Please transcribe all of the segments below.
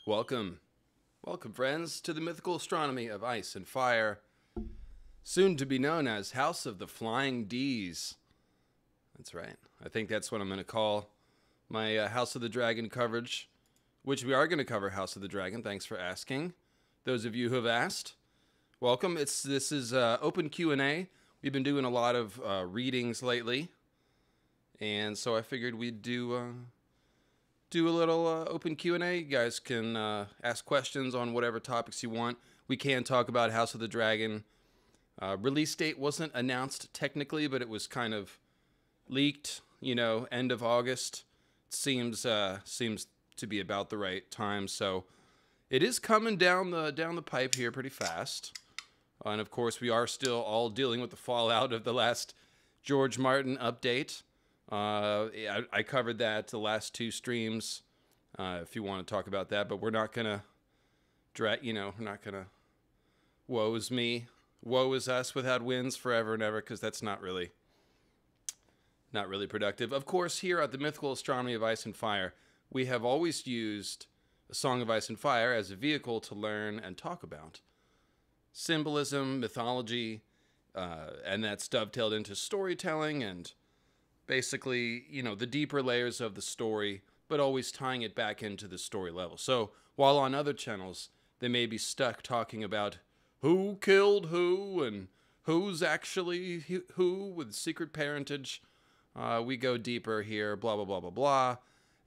Welcome. Welcome, friends, to the mythical astronomy of ice and fire, soon to be known as House of the Flying D's. That's right. I think that's what I'm going to call my House of the Dragon coverage, which we are going to cover House of the Dragon. Thanks for asking. Those of you who have asked, welcome. This is open Q&A. We've been doing a lot of readings lately, and so I figured we'd do a little open Q&A. You guys can ask questions on whatever topics you want. We can talk about House of the Dragon. Release date wasn't announced technically, but it was kind of leaked, end of August. It seems to be about the right time, so it is coming down the pipe here pretty fast. And of course, we are still all dealing with the fallout of the last George Martin update. I covered that the last two streams, if you want to talk about that, but we're not gonna we're not gonna woe is me, woe is us without wins forever and ever, because that's not really productive. Of course, here at the Mythical Astronomy of Ice and Fire, we have always used A Song of Ice and Fire as a vehicle to learn and talk about symbolism, mythology, and that's dovetailed into storytelling and basically, the deeper layers of the story, but always tying it back into the story level. So while on other channels, they may be stuck talking about who killed who and who's actually who with secret parentage, we go deeper here, blah, blah, blah, blah, blah.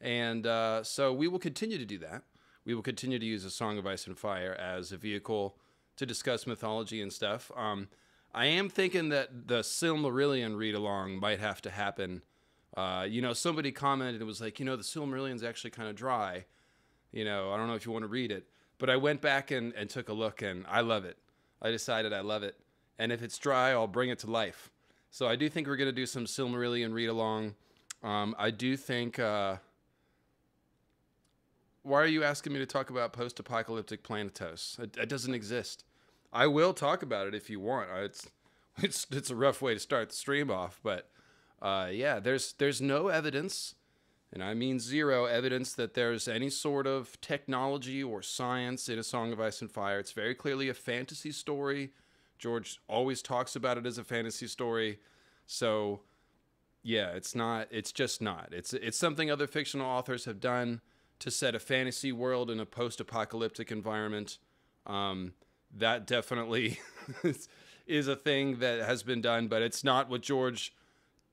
And so we will continue to do that. We will continue to use A Song of Ice and Fire as a vehicle to discuss mythology and stuff. I am thinking that the Silmarillion read-along might have to happen. Somebody commented, it was like, the Silmarillion's actually kind of dry. I don't know if you want to read it. But I went back and took a look, and I love it. I decided I love it. And if it's dry, I'll bring it to life. So I do think we're going to do some Silmarillion read-along. I do think... why are you asking me to talk about post-apocalyptic Planetos? It doesn't exist. I will talk about it if you want. It's a rough way to start the stream off, but yeah, there's no evidence, and I mean zero evidence, that there's any sort of technology or science in A Song of Ice and Fire. It's very clearly a fantasy story. George always talks about it as a fantasy story, so yeah, it's not. It's just not. It's something other fictional authors have done to set a fantasy world in a post-apocalyptic environment. That definitely is a thing that has been done, but it's not what George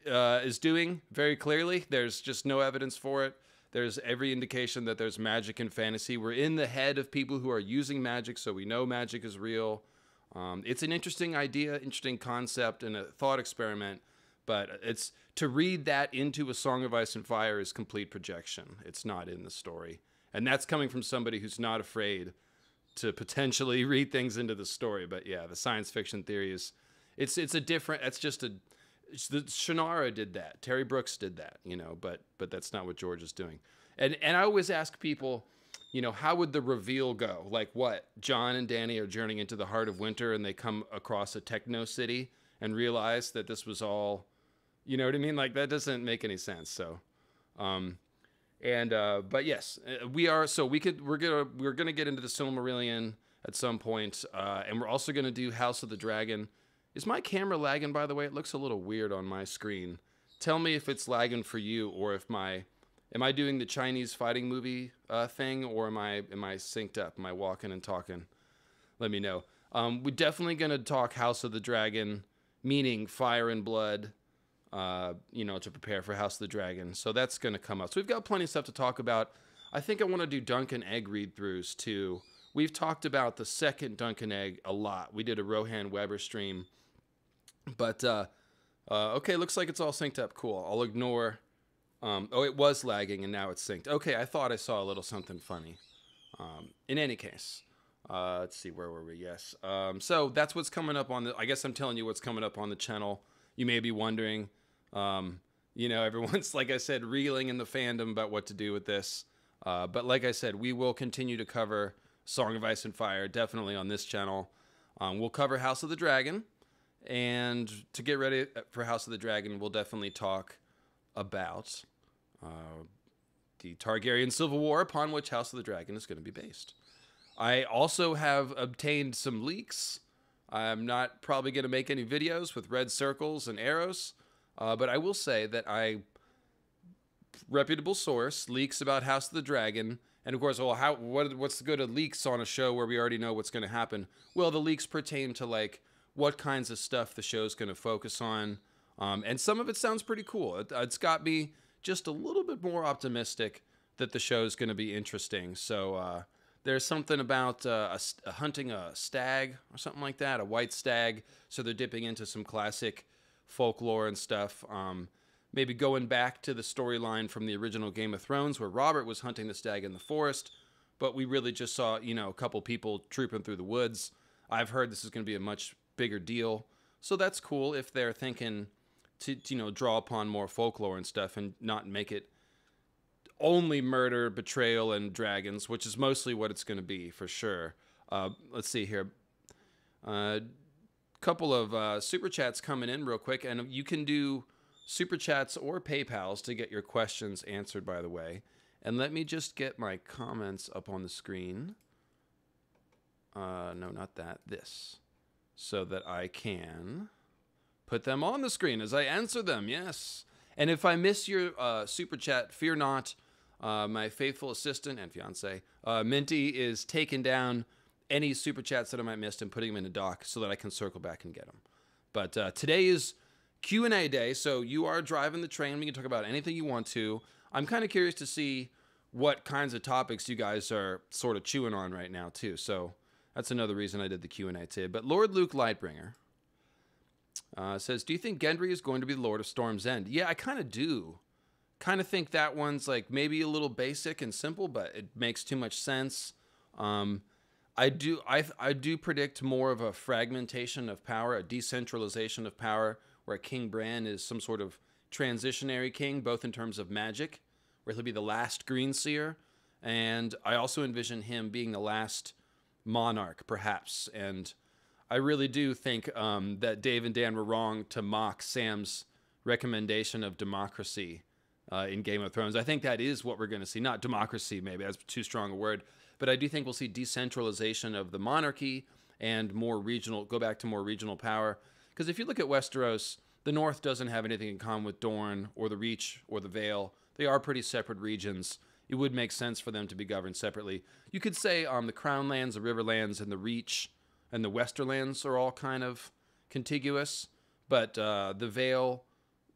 is doing very clearly. There's just no evidence for it. There's every indication that there's magic in fantasy. We're in the head of people who are using magic, so we know magic is real. It's an interesting idea, interesting concept, and a thought experiment, but it's to read that into A Song of Ice and Fire is complete projection. It's not in the story. And that's coming from somebody who's not afraid to potentially read things into the story. But yeah, the science fiction theory is, it's a different, Shannara did that. Terry Brooks did that, but that's not what George is doing. And I always ask people, how would the reveal go? Like what? John and Danny are journeying into the heart of winter and they come across a techno city and realize that this was all, you know what I mean? Like that doesn't make any sense. So, but yes, we're gonna get into the Silmarillion at some point, and we're also gonna do House of the Dragon. Is my camera lagging, by the way? It looks a little weird on my screen. Tell me if it's lagging for you, or if am I doing the Chinese fighting movie thing, or am I synced up? Am I walking and talking? Let me know. We're definitely gonna talk House of the Dragon, meaning fire and blood. To prepare for House of the Dragon. So that's going to come up. So we've got plenty of stuff to talk about. I think I want to do Dunk and Egg read-throughs too. We've talked about the second Dunk and Egg a lot. We did a Rohan Weber stream. But, okay, looks like it's all synced up. Cool. I'll ignore... oh, it was lagging and now it's synced. Okay, I thought I saw a little something funny. In any case, let's see, where were we? Yes. So that's what's coming up on the... I guess I'm telling you what's coming up on the channel. You may be wondering... everyone's, like I said, reeling in the fandom about what to do with this. But like I said, we will continue to cover Song of Ice and Fire, definitely on this channel. We'll cover House of the Dragon. And to get ready for House of the Dragon, we'll definitely talk about the Targaryen Civil War, upon which House of the Dragon is going to be based. I also have obtained some leaks. I'm not probably going to make any videos with red circles and arrows, but I will say that reputable source, leaks about House of the Dragon, and of course, well, what's the good of leaks on a show where we already know what's going to happen? Well, the leaks pertain to like what kinds of stuff the show's going to focus on, and some of it sounds pretty cool. It's got me just a little bit more optimistic that the show's going to be interesting. So there's something about hunting a stag or something like that, a white stag. So they're dipping into some classic folklore and stuff. Maybe going back to the storyline from the original Game of Thrones where Robert was hunting the stag in the forest, but we really just saw, a couple people trooping through the woods. I've heard this is going to be a much bigger deal. So that's cool if they're thinking to, draw upon more folklore and stuff and not make it only murder, betrayal, and dragons, which is mostly what it's going to be for sure. Let's see here. Couple of super chats coming in real quick, and you can do super chats or PayPals to get your questions answered, by the way. And let me just get my comments up on the screen. No, not that. This. So that I can put them on the screen as I answer them. Yes. And if I miss your super chat, fear not. My faithful assistant and fiance, Minty, is taking down any super chats that I might miss and putting them in a doc so that I can circle back and get them. But today is Q&A day, so you are driving the train. We can talk about anything you want to. I'm kind of curious to see what kinds of topics you guys are sort of chewing on right now, too. So that's another reason I did the Q&A today. But Lord Luke Lightbringer says, do you think Gendry is going to be the Lord of Storm's End? Yeah, I kind of do. Kind of think that one's like maybe a little basic and simple, but it makes too much sense. I do predict more of a fragmentation of power, a decentralization of power, where King Bran is some sort of transitionary king, both in terms of magic, where he'll be the last Green Seer, and I also envision him being the last monarch, perhaps. And I really do think that Dave and Dan were wrong to mock Sam's recommendation of democracy in Game of Thrones. I think that is what we're going to see. Not democracy, maybe that's too strong a word, but I do think we'll see decentralization of the monarchy and go back to more regional power. Because if you look at Westeros, the North doesn't have anything in common with Dorne or the Reach or the Vale. They are pretty separate regions. It would make sense for them to be governed separately. You could say the Crownlands, the Riverlands, and the Reach and the Westerlands are all kind of contiguous, but the Vale,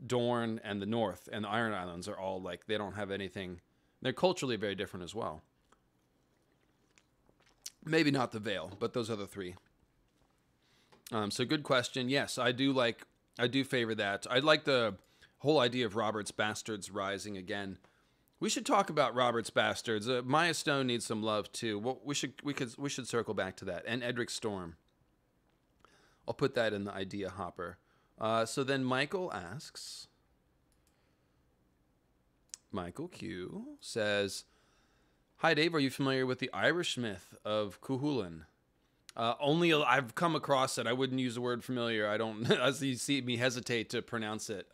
Dorne, and the North and the Iron Islands are all like, they don't have anything. They're culturally very different as well. Maybe not the Vale, but those other three. So good question. Yes, I do favor that. I like the whole idea of Robert's bastards rising again. We should talk about Robert's bastards. Maya Stone needs some love too. Well, we should circle back to that. And Edric Storm. I'll put that in the idea hopper. So then Michael asks. Michael Q says, "Hi Dave, are you familiar with the Irish myth of Cuchulainn?" Only I've come across it. I wouldn't use the word familiar. I don't, as you see me hesitate to pronounce it.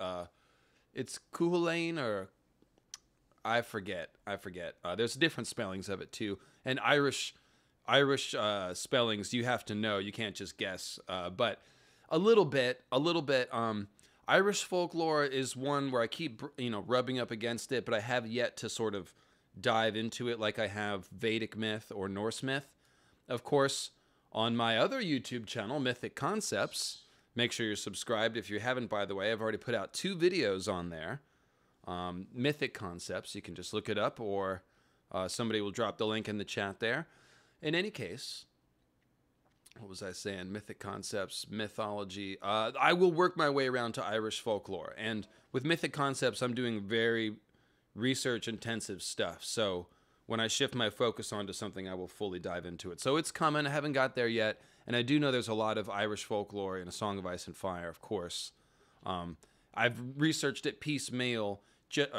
It's Cuchulainn or I forget. There's different spellings of it too. And Irish spellings you have to know. You can't just guess. But a little bit. Irish folklore is one where I keep rubbing up against it, but I have yet to sort of dive into it like I have Vedic myth or Norse myth. Of course, on my other YouTube channel, Mythic Concepts, make sure you're subscribed if you haven't, by the way. I've already put out 2 videos on there. Mythic Concepts, you can just look it up, or somebody will drop the link in the chat there. In any case, what was I saying? Mythic Concepts, mythology. I will work my way around to Irish folklore. And with Mythic Concepts, I'm doing very research-intensive stuff. So when I shift my focus onto something, I will fully dive into it. So it's coming. I haven't got there yet. And I do know there's a lot of Irish folklore in A Song of Ice and Fire, of course. I've researched it piecemeal, just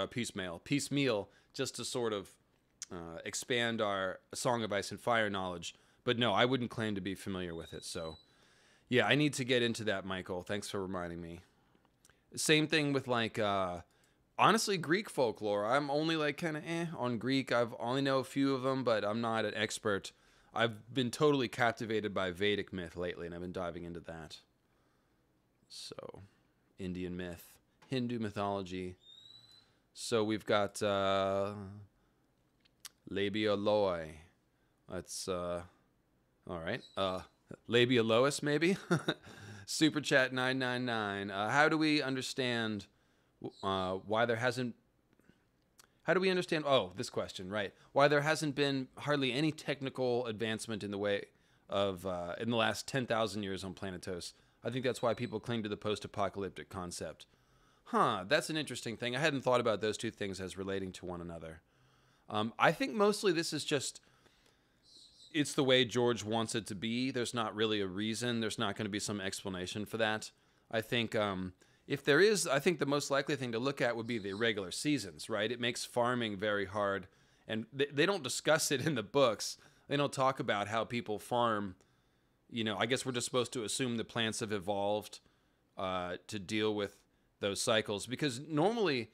to sort of expand our Song of Ice and Fire knowledge. But no, I wouldn't claim to be familiar with it. So yeah, I need to get into that, Michael. Thanks for reminding me. Same thing with like Honestly, Greek folklore. I'm only like kind of on Greek. I've only know a few of them, but I'm not an expert. I've been totally captivated by Vedic myth lately, and I've been diving into that. So, Indian myth, Hindu mythology. So we've got Labia Loi. That's all right. Labia Lois, maybe. Super Chat 999. How do we understand why there hasn't? How do we understand? Oh, this question, right? Why there hasn't been hardly any technical advancement in the way of in the last 10,000 years on Planetos. I think that's why people cling to the post-apocalyptic concept. Huh, that's an interesting thing. I hadn't thought about those two things as relating to one another. I think mostly this is just, it's the way George wants it to be. There's not really a reason. There's not going to be some explanation for that. I think if there is, I think the most likely thing to look at would be the irregular seasons, right? It makes farming very hard. And they don't discuss it in the books. They don't talk about how people farm. You know, I guess we're just supposed to assume the plants have evolved to deal with those cycles. Because normally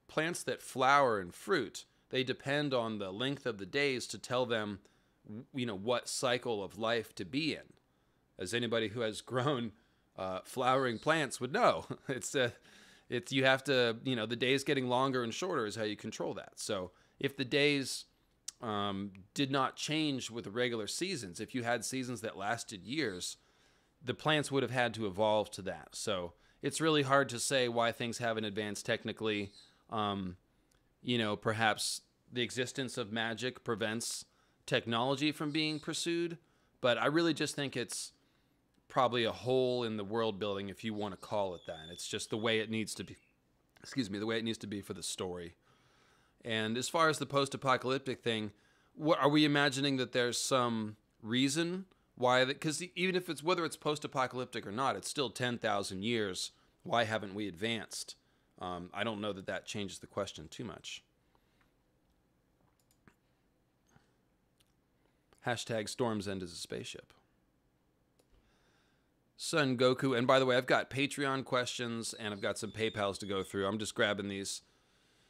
plants that flower and fruit, they depend on the length of the days to tell them, you know, what cycle of life to be in. As anybody who has grown flowering plants would know, it's you have to, you know, the days getting longer and shorter is how you control that. So if the days did not change with the regular seasons, if you had seasons that lasted years, the plants would have had to evolve to that. So it's really hard to say why things haven't advanced technically. You know, perhaps the existence of magic prevents technology from being pursued, but I really just think it's probably a hole in the world building, if you want to call it that. It's just the way it needs to be. Excuse me, the way it needs to be for the story. And as far as the post-apocalyptic thing, what are we imagining that there's some reason why that? Because even if it's whether it's post-apocalyptic or not, it's still 10,000 years. Why haven't we advanced? I don't know that that changes the question too much. Hashtag Storm's End is a spaceship. Son Goku. And by the way, I've got Patreon questions and I've got some PayPals to go through. I'm just grabbing these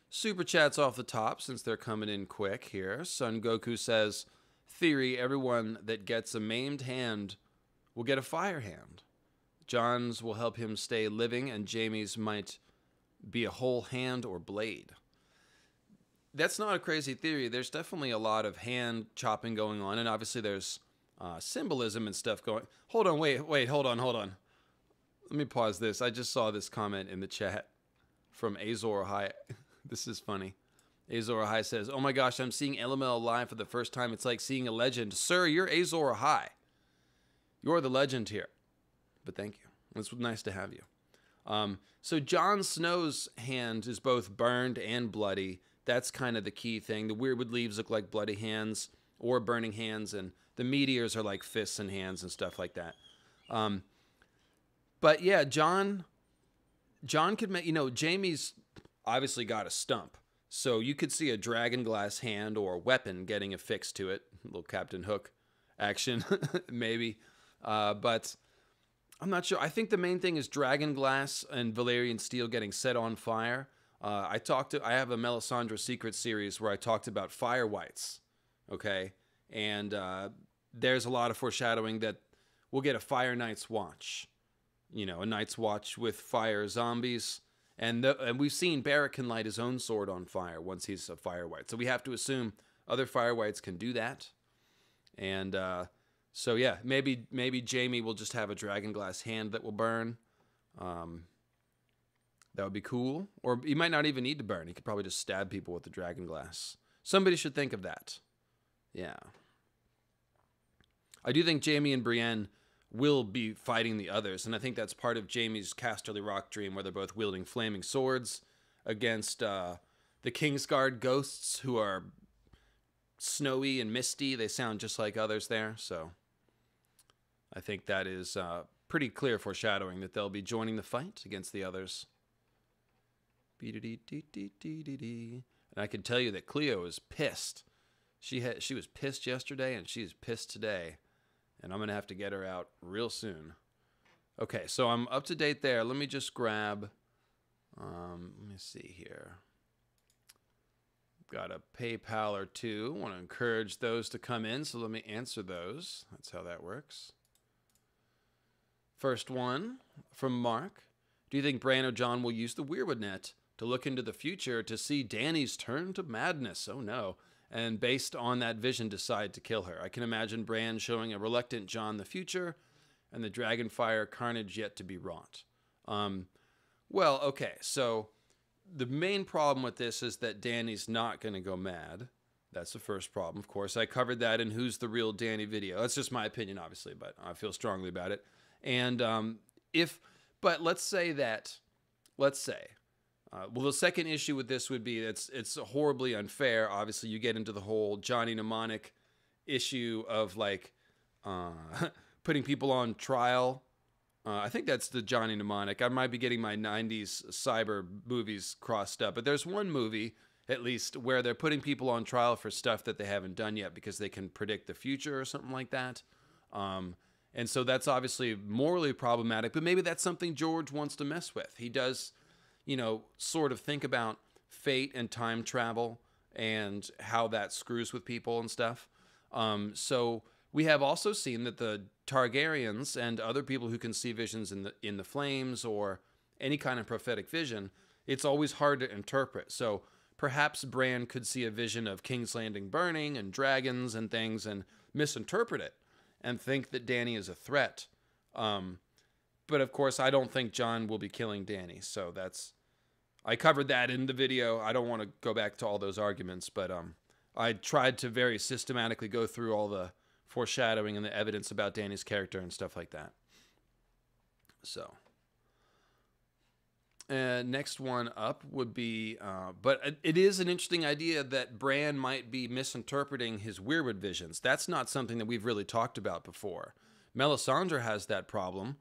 super chats off the top since they're coming in quick here. Son Goku says, theory, everyone that gets a maimed hand will get a fire hand. John's will help him stay living and Jamie's might be a whole hand or blade. That's not a crazy theory. There's definitely a lot of hand chopping going on, and obviously there's symbolism and stuff going. Hold on, wait, hold on. Let me pause this. I just saw this comment in the chat from Azor High. This is funny. Azor High says, "Oh my gosh, I'm seeing LmL live for the first time. It's like seeing a legend." Sir, you're Azor High. You're the legend here. But thank you. It's nice to have you. So Jon Snow's hand is both burned and bloody. That's kind of the key thing. The Weirwood leaves look like bloody hands or burning hands, and the meteors are like fists and hands and stuff like that. But yeah, Jon could make, you know, Jamie's obviously got a stump. So you could see a dragon glass hand or a weapon getting affixed to it. A little Captain Hook action, maybe. But I'm not sure. I think the main thing is dragon glass and Valyrian steel getting set on fire. I have a Melisandre Secret series where I talked about fire whites, okay? And there's a lot of foreshadowing that we'll get a Fire Night's Watch. You know, a Night's Watch with fire zombies. And we've seen Barrack can light his own sword on fire once he's a fire white. So we have to assume other fire whites can do that. And so yeah, maybe Jaime will just have a dragon glass hand that will burn. That would be cool. Or he might not even need to burn. He could probably just stab people with the dragon glass. Somebody should think of that. Yeah. I do think Jaime and Brienne will be fighting the others, and I think that's part of Jaime's Casterly Rock dream, where they're both wielding flaming swords against the Kingsguard ghosts, who are snowy and misty. They sound just like others there, so I think that is pretty clear foreshadowing that they'll be joining the fight against the others. And I can tell you that Cleo is pissed. She was pissed yesterday, and she's pissed today. And I'm going to have to get her out real soon. Okay, so I'm up to date there. Let me just grab Let me see here. Got a PayPal or two. Want to encourage those to come in, so let me answer those. That's how that works. First one from Mark. Do you think Bran or Jon will use the Weirwood net to look into the future to see Dany's turn to madness? Oh no. And based on that vision, decide to kill her. I can imagine Bran showing a reluctant Jon the future and the Dragonfire carnage yet to be wrought. Well, okay, so the main problem with this is that Dany's not going to go mad. That's the first problem, of course. I covered that in Who's the Real Dany video. That's just my opinion, obviously, but I feel strongly about it. And but let's say, well, the second issue with this would be it's horribly unfair. Obviously, you get into the whole Johnny Mnemonic issue of like putting people on trial. I think that's the Johnny Mnemonic. I might be getting my 90s cyber movies crossed up, but there's one movie, at least, where they're putting people on trial for stuff that they haven't done yet because they can predict the future or something like that. And so that's obviously morally problematic, but maybe that's something George wants to mess with. He does, sort of think about fate and time travel and how that screws with people and stuff. So we have also seen that the Targaryens and other people who can see visions in the flames or any kind of prophetic vision, it's always hard to interpret. So perhaps Bran could see a vision of King's Landing burning and dragons and things and misinterpret it and think that Dany is a threat. But of course, I don't think Jon will be killing Dany. So I covered that in the video. I don't want to go back to all those arguments, but I tried to very systematically go through all the foreshadowing and the evidence about Dany's character and stuff like that. So, next one up would be, but it is an interesting idea that Bran might be misinterpreting his Weirwood visions. That's not something that we've really talked about before. Melisandre has that problem,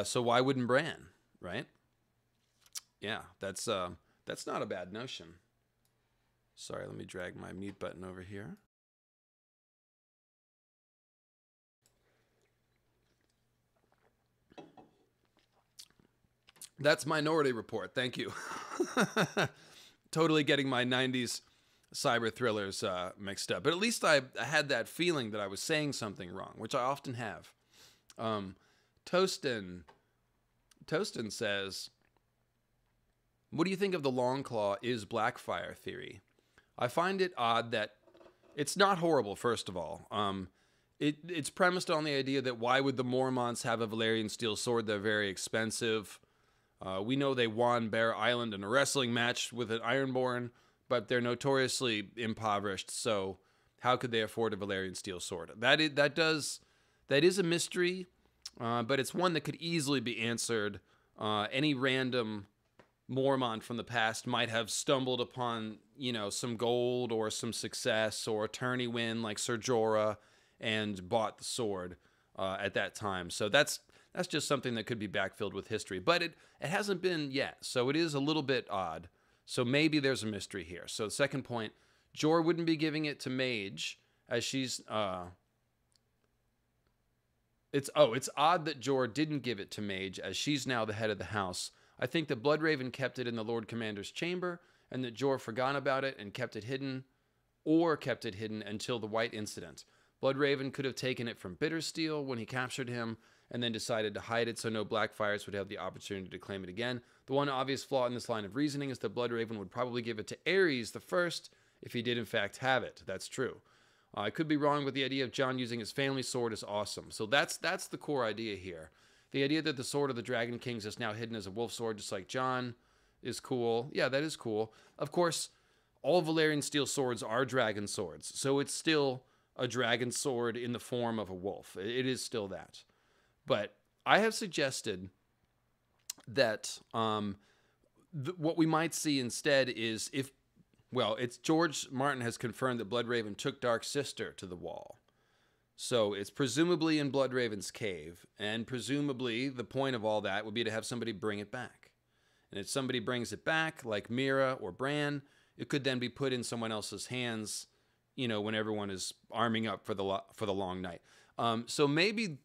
so why wouldn't Bran, right? Yeah, that's not a bad notion. Sorry, let me drag my mute button over here. That's Minority Report. Thank you. Totally getting my 90s cyber thrillers mixed up. But at least I had that feeling that I was saying something wrong, which I often have. Toastin says, what do you think of the Longclaw is Blackfire theory? I find it odd that it's not horrible, first of all. It's premised on the idea that why would the Mormonts have a Valyrian steel sword? They're very expensive. We know they won Bear Island in a wrestling match with an Ironborn, but they're notoriously impoverished, so how could they afford a Valyrian steel sword? That is a mystery, but it's one that could easily be answered. Any random Mormont from the past might have stumbled upon, some gold or some success or a tourney win like Ser Jorah and bought the sword at that time. So that's just something that could be backfilled with history, but it hasn't been yet, so it is a little bit odd. So maybe there's a mystery here. So the second point, Jor wouldn't be giving it to Mage, as she's... It's odd that Jor didn't give it to Mage, as she's now the head of the house. I think that Bloodraven kept it in the Lord Commander's chamber, and that Jor forgot about it and kept it hidden until the White Incident. Bloodraven could have taken it from Bittersteel when he captured him, and then decided to hide it so no Blackfires would have the opportunity to claim it again. The one obvious flaw in this line of reasoning is that Bloodraven would probably give it to Aerys the First if he did in fact have it. That's true. I could be wrong, but the idea of Jon using his family sword is awesome. So that's the core idea here. The idea that the sword of the Dragon Kings is now hidden as a wolf sword, just like Jon, is cool. Yeah, that is cool. Of course, all Valyrian steel swords are dragon swords, so it's still a dragon sword in the form of a wolf. It is still that. But I have suggested that what we might see instead is it's George Martin has confirmed that Bloodraven took Dark Sister to the Wall. So it's presumably in Bloodraven's cave, and presumably the point of all that would be to have somebody bring it back. And if somebody brings it back, like Mira or Bran, it could then be put in someone else's hands, when everyone is arming up for the long night. So maybe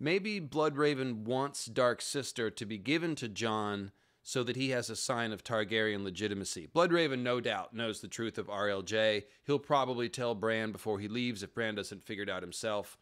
Bloodraven wants Dark Sister to be given to Jon so that he has a sign of Targaryen legitimacy. Bloodraven, no doubt, knows the truth of RLJ. He'll probably tell Bran before he leaves if Bran doesn't figure it out himself.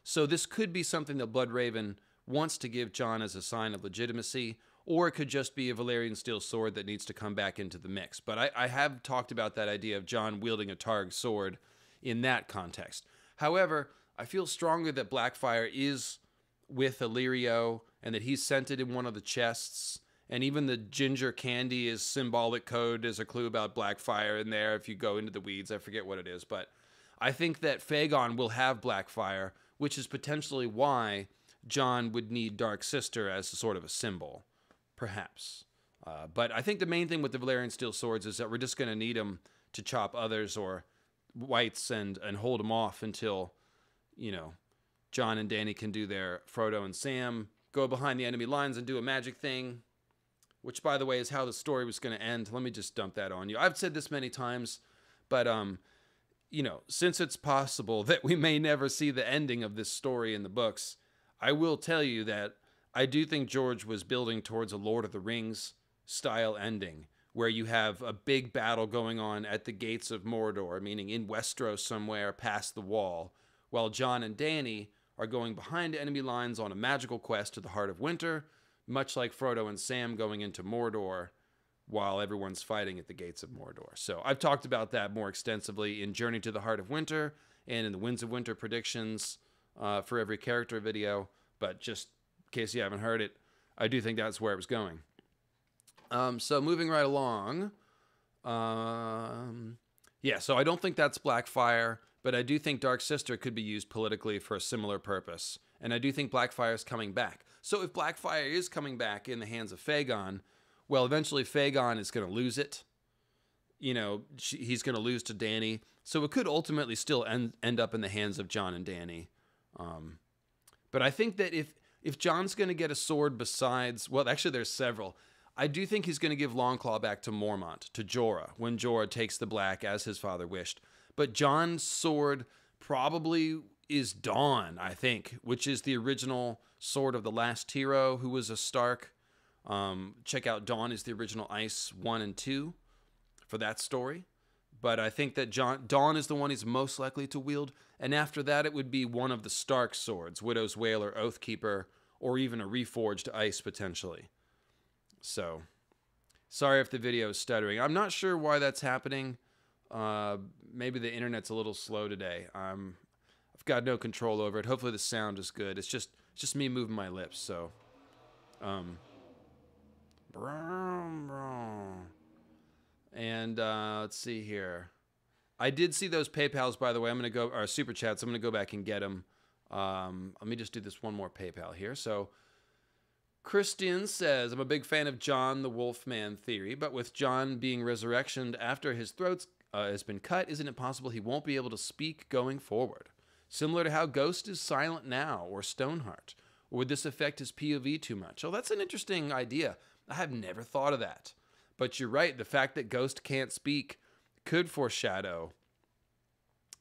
So this could be something that Bloodraven wants to give Jon as a sign of legitimacy, or it could just be a Valyrian steel sword that needs to come back into the mix. But I have talked about that idea of Jon wielding a Targ sword in that context. However, I feel stronger that Blackfyre is with Illyrio and that he's scented in one of the chests. And even the ginger candy is symbolic code. There's a clue about Blackfyre in there if you go into the weeds. I forget what it is. But I think that Fagon will have Blackfyre, which is potentially why Jon would need Dark Sister as a sort of a symbol, perhaps. But I think the main thing with the Valyrian steel swords is that we're just going to need them to chop others or whites and hold them off until, you know, Jon and Dany can do their Frodo and Sam, go behind the enemy lines and do a magic thing, which, by the way, is how the story was going to end. Let me just dump that on you. I've said this many times, but, you know, since it's possible that we may never see the ending of this story in the books, I will tell you that I do think George was building towards a Lord of the Rings style ending, where you have a big battle going on at the gates of Mordor, meaning in Westeros somewhere past the wall, while Jon and Dany are going behind enemy lines on a magical quest to the Heart of Winter, much like Frodo and Sam going into Mordor while everyone's fighting at the gates of Mordor. So I've talked about that more extensively in Journey to the Heart of Winter and in the Winds of Winter predictions for every character video, but just in case you haven't heard it, I do think that's where it was going. So moving right along, yeah, so I don't think that's Blackfyre, but I do think Dark Sister could be used politically for a similar purpose. And I do think Blackfyre is coming back. So if Blackfyre is coming back in the hands of Fagon, well, eventually Fagon is going to lose it. You know, he's going to lose to Dany. So it could ultimately still end up in the hands of Jon and Dany. But I think that if Jon's going to get a sword besides, well, actually there's several. I do think he's going to give Longclaw back to Mormont, to Jorah, when Jorah takes the black as his father wished. But Jon's sword probably is Dawn, I think, which is the original sword of the last hero who was a Stark. Check out Dawn is the original Ice 1 and 2 for that story. But I think that Dawn is the one he's most likely to wield. And after that, it would be one of the Stark swords, Widow's Wail or Oathkeeper, or even a reforged Ice potentially. So, sorry if the video is stuttering. I'm not sure why that's happening. Maybe the internet's a little slow today. I've got no control over it. Hopefully the sound is good. It's just me moving my lips. So, and let's see here. I did see those PayPals, by the way. I'm gonna go, or super chats. I'm gonna go back and get them. Let me just do this one more PayPal here. So, Christian says, I'm a big fan of Jon the Wolfman theory, but with Jon being resurrectioned after his throat has been cut, isn't it possible he won't be able to speak going forward? Similar to how Ghost is silent now, or Stoneheart. Or would this affect his POV too much? Oh, that's an interesting idea. I have never thought of that. But you're right, the fact that Ghost can't speak could foreshadow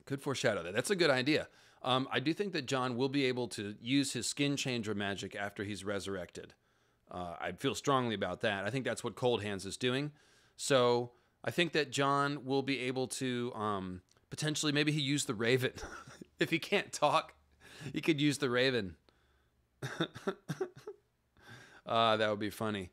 that. That's a good idea. I do think that Jon will be able to use his skin changer magic after he's resurrected. I feel strongly about that. I think that's what Cold Hands is doing. So I think that Jon will be able to potentially, maybe he used the Raven. If he can't talk, he could use the Raven. That would be funny.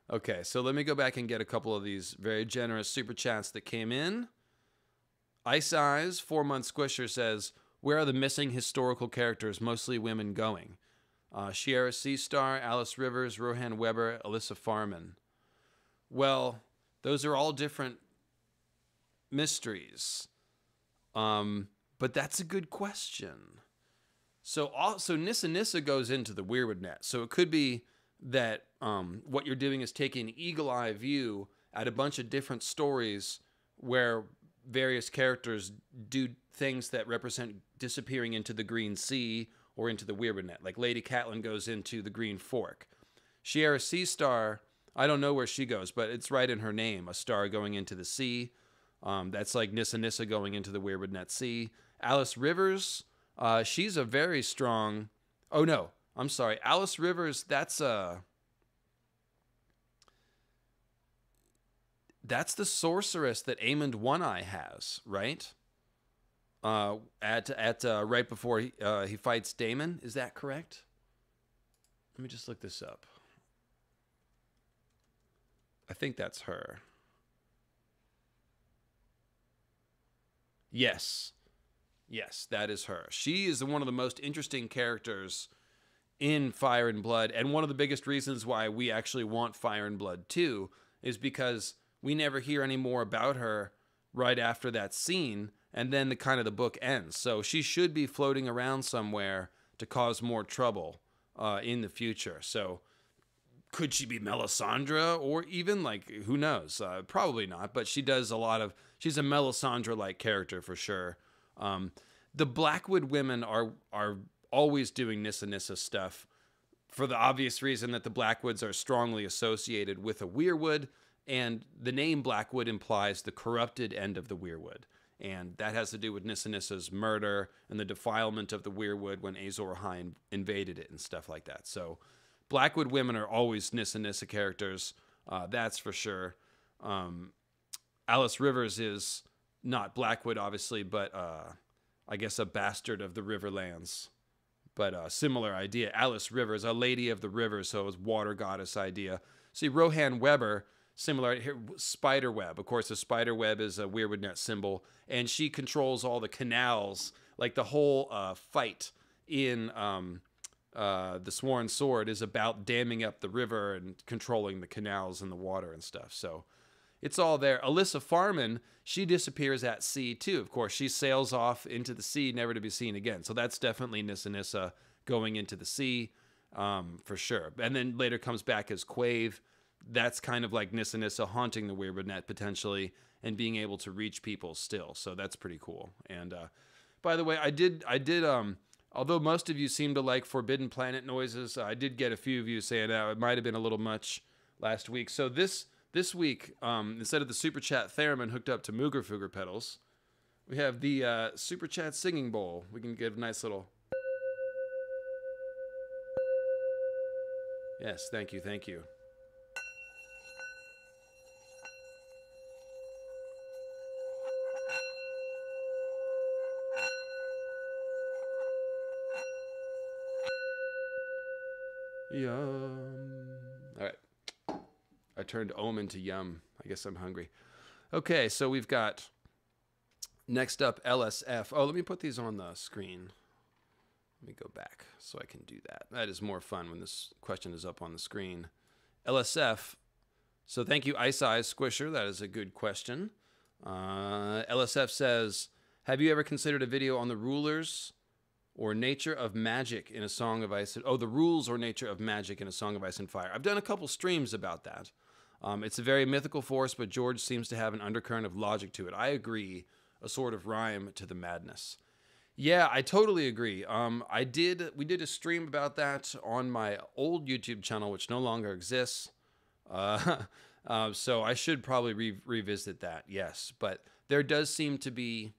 Okay, so let me go back and get a couple of these very generous super chats that came in. Ice Eyes, 4-month Squisher says, where are the missing historical characters, mostly women, going? Shiera Seastar, Alice Rivers, Rohan Weber, Alyssa Farman. Well, those are all different mysteries. But that's a good question. So Nissa Nissa goes into the Weirwood net. So it could be that what you're doing is taking an eagle-eye view at a bunch of different stories where various characters do things that represent disappearing into the Green Sea or into the Weirwood net. Like Lady Catelyn goes into the Green Fork. Shiera Seastar, I don't know where she goes, but it's right in her name, a star going into the sea. That's like Nissa Nissa going into the Weirwood net sea. Alice Rivers, she's a very strong... Oh, no. I'm sorry, Alice Rivers. That's the sorceress that Aemond One Eye has, right? Right before he fights Daemon. Is that correct? Let me just look this up. I think that's her. Yes. Yes, that is her. She is one of the most interesting characters in Fire and Blood, and one of the biggest reasons why we actually want Fire and Blood 2 is because we never hear any more about her right after that scene, and then the book ends. So she should be floating around somewhere to cause more trouble in the future. So could she be Melisandre, or even, like, who knows? Probably not, but she does she's a Melisandre-like character for sure. The Blackwood women are always doing Nissa stuff for the obvious reason that the Blackwoods are strongly associated with a Weirwood, and the name Blackwood implies the corrupted end of the Weirwood. And that has to do with Nissa's murder and the defilement of the Weirwood when Azor Ahai invaded it and stuff like that. So Blackwood women are always Nissa characters, that's for sure. Alice Rivers is not Blackwood, obviously, but I guess a bastard of the Riverlands. But similar idea. Alice Rivers, a lady of the rivers, so it was water goddess idea. See, Rohan Weber, similar here, Spiderweb. Of course, the Spiderweb is a Weirwood net symbol, and she controls all the canals. Like the whole fight in the Sworn Sword is about damming up the river and controlling the canals and the water and stuff. So it's all there. Alyssa Farman, she disappears at sea too. Of course, she sails off into the sea, never to be seen again. So that's definitely Nissa going into the sea, for sure. And then later comes back as Quave. That's kind of like Nissa haunting the Weirwood net potentially and being able to reach people still. So that's pretty cool. And by the way, I did. Although most of you seem to like Forbidden Planet noises, I did get a few of you saying that it might have been a little much last week. So this week, instead of the Super Chat Theremin hooked up to Mooger Fooger pedals, we have the Super Chat Singing Bowl. We can get a nice little... Yes, thank you, thank you. Yum. All right. I turned Om into yum. I guess I'm hungry. Okay, so we've got next up LSF. Oh, let me put these on the screen. Let me go back so I can do that. That is more fun when this question is up on the screen. LSF. So thank you, Ice Eyes Squisher. That is a good question. LSF says, have you ever considered a video on the rulers or nature of magic in a Song of Ice? Oh, the rules or nature of magic in a Song of Ice and Fire. I've done a couple streams about that. It's a very mythical force, but George seems to have an undercurrent of logic to it. I agree, a sort of rhyme to the madness. Yeah, I totally agree. We did a stream about that on my old YouTube channel, which no longer exists. So I should probably revisit that, yes. But there does seem to be...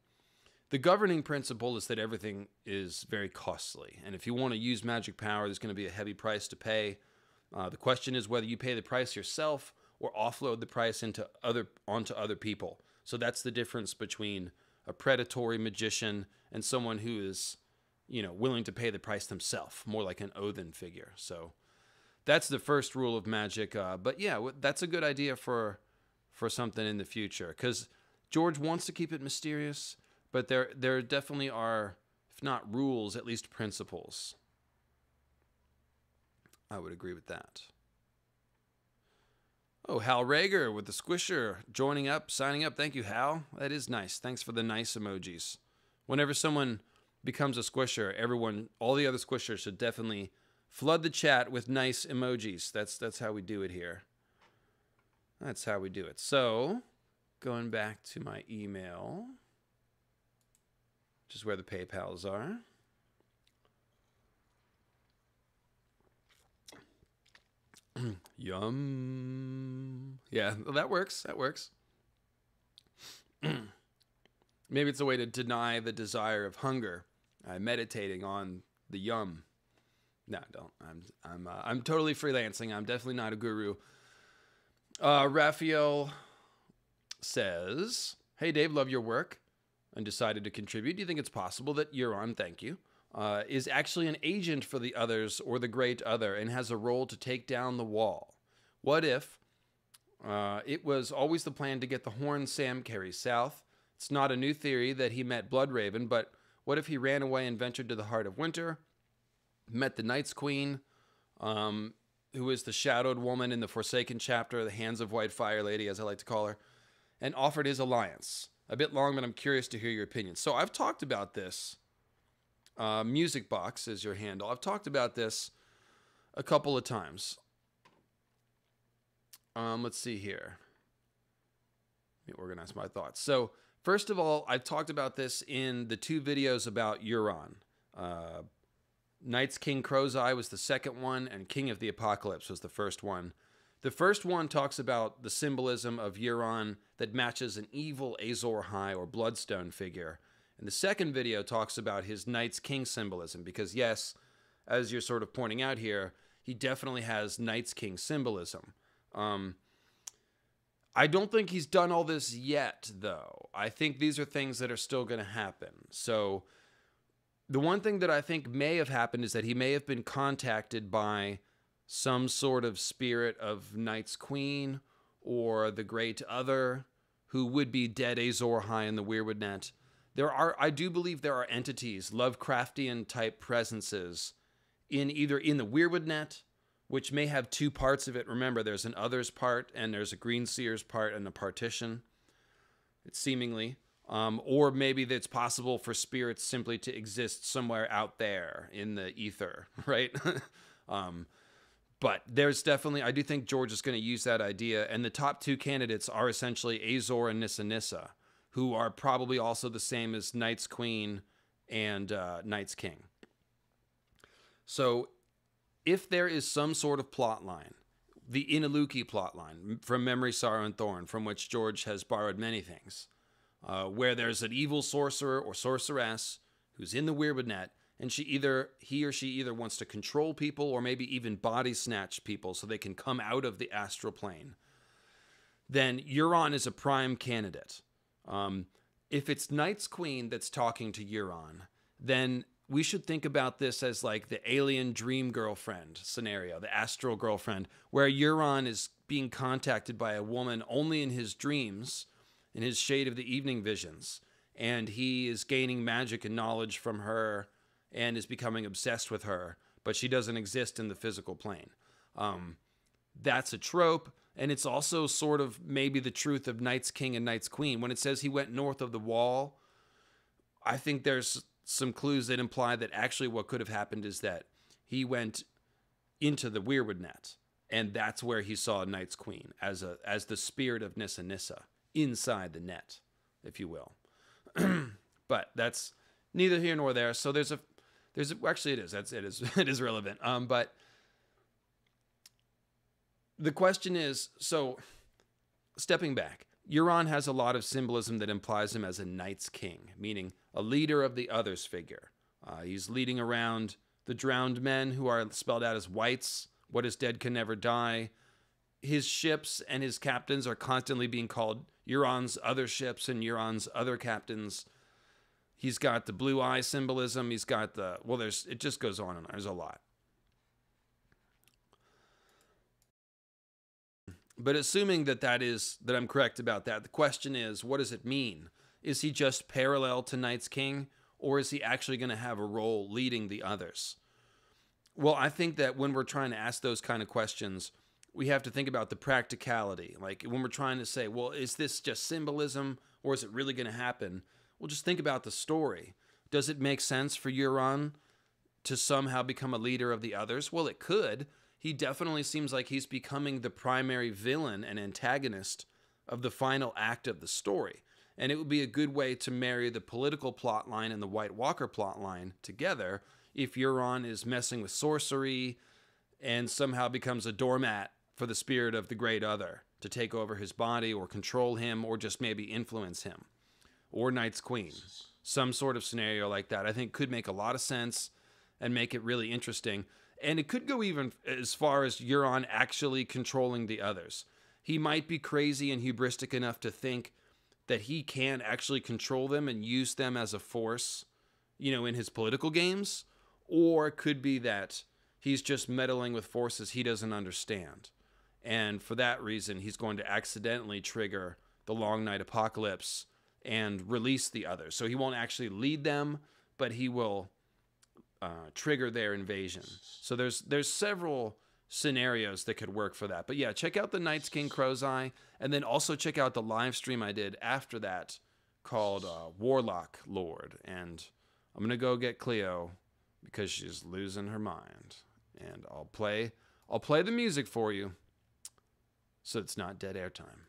The governing principle is that everything is very costly. And if you want to use magic power, there's going to be a heavy price to pay. The question is whether you pay the price yourself or offload the price onto other people. So that's the difference between a predatory magician and someone who is, willing to pay the price themselves, more like an Odin figure. So that's the first rule of magic. But yeah, that's a good idea for something in the future, because George wants to keep it mysterious, but there definitely are, if not rules, at least principles. I would agree with that. Oh, Hal Rager with the Squisher joining up, signing up. Thank you, Hal. That is nice. Thanks for the nice emojis. Whenever someone becomes a Squisher, all the other Squishers should definitely flood the chat with nice emojis. That's how we do it here. That's how we do it. So, going back to my email, which is where the PayPals are. Yum. Yeah, well, that works. That works. Maybe it's a way to deny the desire of hunger, meditating on the yum. No, don't. I'm totally freelancing. I'm definitely not a guru. Raphael says, "Hey Dave, love your work and decided to contribute. Do you think it's possible that Euron, thank you, is actually an agent for the others or the great other and has a role to take down the wall? What if it was always the plan to get the horn Sam carries south? It's not a new theory that he met Bloodraven, but what if he ran away and ventured to the heart of winter, met the Night's Queen, who is the shadowed woman in the Forsaken chapter, the Hands of White Fire Lady, as I like to call her, and offered his alliance? A bit long, but I'm curious to hear your opinion." So I've talked about this. Music Box is your handle. I've talked about this a couple of times. Let's see here. Let me organize my thoughts. So first of all, I've talked about this in the 2 videos about Euron. Night's King Crow's Eye was the second one, and King of the Apocalypse was the first one. The first one talks about the symbolism of Euron that matches an evil Azor Ahai or Bloodstone figure. And the second video talks about his Night's King symbolism, because yes, as you're sort of pointing out here, he definitely has Night's King symbolism. I don't think he's done all this yet, though. I think these are things that are still going to happen. So the one thing that I think may have happened is that he may have been contacted by some sort of spirit of Night's Queen or the Great Other, who would be dead Azor Ahai in the Weirwood net. I do believe there are entities, Lovecraftian type presences, either in the Weirwood net, which may have 2 parts of it. Remember, there's an Others part, and there's a Greenseers part, and a Partition, it's seemingly. Or maybe it's possible for spirits simply to exist somewhere out there in the ether, right? But there's definitely, I do think George is going to use that idea, and the top 2 candidates are essentially Azor and Nissa Nissa, who are probably also the same as Night's Queen and Night's King. So if there is some sort of plot line, the Inaluki plot line from Memory, Sorrow, and Thorn, from which George has borrowed many things, where there's an evil sorcerer or sorceress who's in the Weirwood net, and he or she either wants to control people or maybe even body snatch people so they can come out of the astral plane, then Euron is a prime candidate. If it's Night's Queen that's talking to Euron, then we should think about this as like the alien dream girlfriend scenario, the astral girlfriend, where Euron is being contacted by a woman only in his dreams, in his Shade of the Evening visions, and he is gaining magic and knowledge from her and is becoming obsessed with her, but she doesn't exist in the physical plane. That's a trope, and it's also sort of maybe the truth of Night's King and Night's Queen. When it says he went north of the wall, I think there's some clues that imply that actually what could have happened is that he went into the Weirwood net, and that's where he saw Night's Queen as the spirit of Nissa Nissa inside the net, if you will. But that's neither here nor there. So actually it is relevant. But the question is, so stepping back, Euron has a lot of symbolism that implies him as a Night's King, meaning a leader of the others figure. He's leading around the drowned men, who are spelled out as whites. What is dead can never die. His ships and his captains are constantly being called Euron's other ships and Euron's other captains. He's got the blue eye symbolism. He's got it just goes on and on. There's a lot. But assuming that I'm correct about that, the question is, what does it mean? Is he just parallel to Night's King, or is he actually going to have a role leading the others? Well, I think that when we're trying to ask those kind of questions, we have to think about the practicality. Like when we're trying to say, well, is this just symbolism, or is it really going to happen? Well, just think about the story. Does it make sense for Euron to somehow become a leader of the others? Well, it could. He definitely seems like he's becoming the primary villain and antagonist of the final act of the story. And it would be a good way to marry the political plot line and the White Walker plot line together if Euron is messing with sorcery and somehow becomes a doormat for the spirit of the Great Other to take over his body or control him or just maybe influence him. Or Night's Queen. Some sort of scenario like that I think could make a lot of sense and make it really interesting. And it could go even as far as Euron actually controlling the others. He might be crazy and hubristic enough to think that he can actually control them and use them as a force, you know, in his political games. Or it could be that he's just meddling with forces he doesn't understand. And for that reason, he's going to accidentally trigger the Long Night Apocalypse and release the others. So he won't actually lead them, but he will trigger their invasion. So there's several scenarios that could work for that. But yeah, check out the Night's King Crow's Eye, and then also check out the live stream I did after that called Warlock Lord. And I'm gonna go get Cleo because she's losing her mind, and I'll play the music for you so it's not dead air time.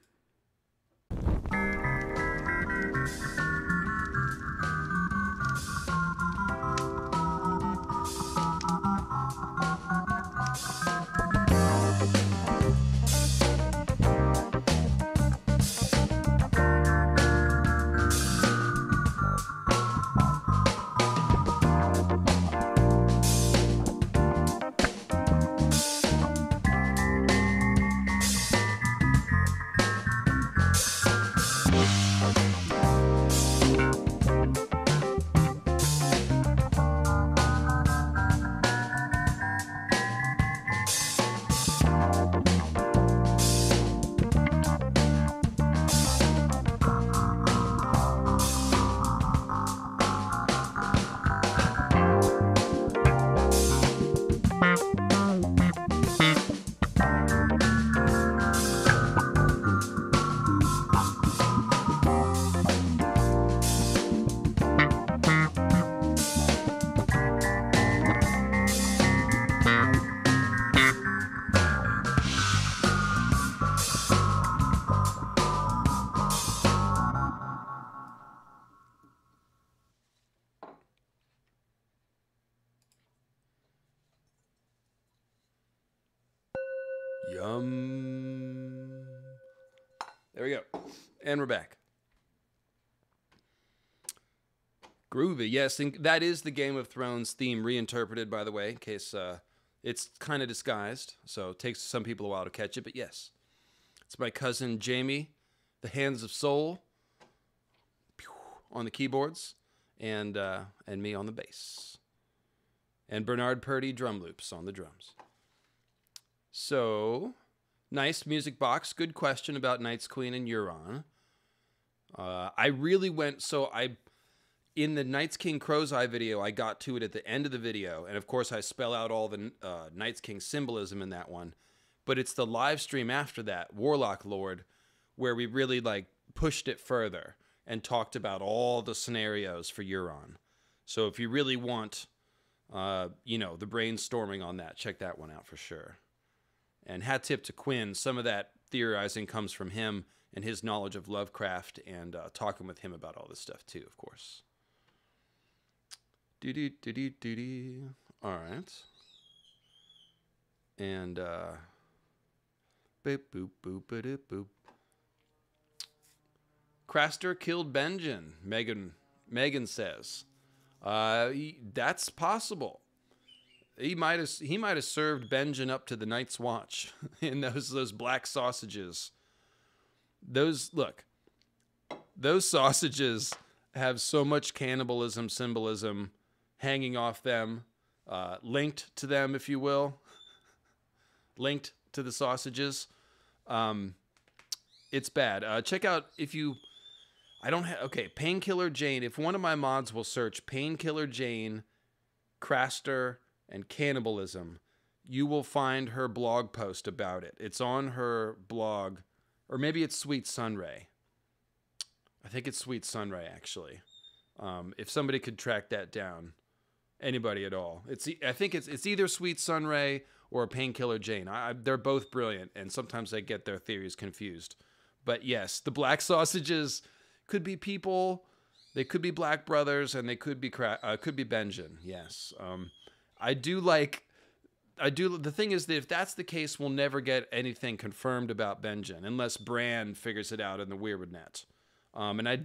Yum. There we go. And we're back. Groovy. Yes, and that is the Game of Thrones theme reinterpreted, by the way, in case it's kind of disguised. So it takes some people a while to catch it, but yes. It's my cousin Jamie, the Hands of Soul, on the keyboards, and me on the bass. And Bernard Purdy drum loops on the drums. So, nice music box. Good question about Night's Queen and Euron. I really went, in the Night's King Crow's Eye video, I got to it at the end of the video. And of course, I spell out all the Night's King symbolism in that one. But it's the live stream after that, Warlock Lord, where we really pushed it further and talked about all the scenarios for Euron. So if you really want, the brainstorming on that, check that one out for sure. And hat tip to Quinn. Some of that theorizing comes from him and his knowledge of Lovecraft and talking with him about all this stuff too, of course. All right. And boop boop boop boop boop. Craster killed Benjen. Megan says, that's possible. He might have served Benjen up to the Night's Watch in those black sausages. Those sausages have so much cannibalism symbolism hanging off them, linked to them, if you will, linked to the sausages. It's bad. Check out Painkiller Jane. If one of my mods will search Painkiller Jane, Craster, and cannibalism, you will find her blog post about it. It's on her blog, or maybe it's Sweet Sunray. I think it's Sweet Sunray, actually. If somebody could track that down, anybody at all. I think it's either Sweet Sunray or Painkiller Jane. They're both brilliant, and sometimes I get their theories confused. But yes, the black sausages could be people. They could be Black Brothers, and they could be Benjen. Yes. The thing is that if that's the case, we'll never get anything confirmed about Benjen unless Bran figures it out in the Weirwood net. And I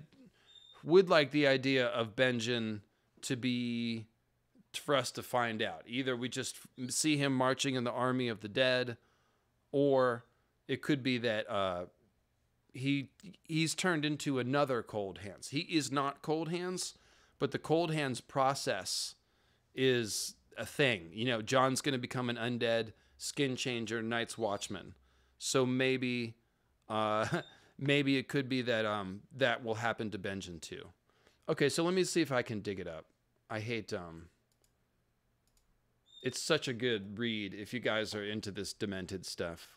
would like the idea of Benjen to be for us to find out. Either we just see him marching in the army of the dead, or it could be that he's turned into another Cold Hands. He is not Cold Hands, but the Cold Hands process is a thing. You know, John's going to become an undead skin changer, Night's Watchman. So maybe maybe it could be that that will happen to Benjen too. Okay, so let me see if I can dig it up. I hate it's such a good read if you guys are into this demented stuff.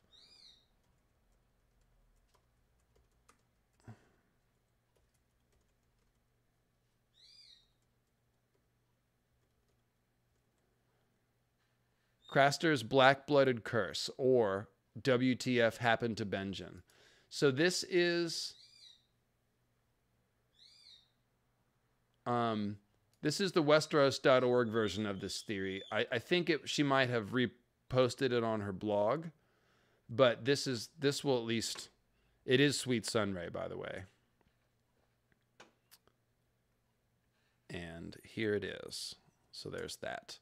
Craster's Black-Blooded Curse, or WTF Happened to Benjen. So this is the Westeros.org version of this theory. I think she might have reposted it on her blog, but this will at least, it is Sweet Sunray, by the way. And here it is. So there's that.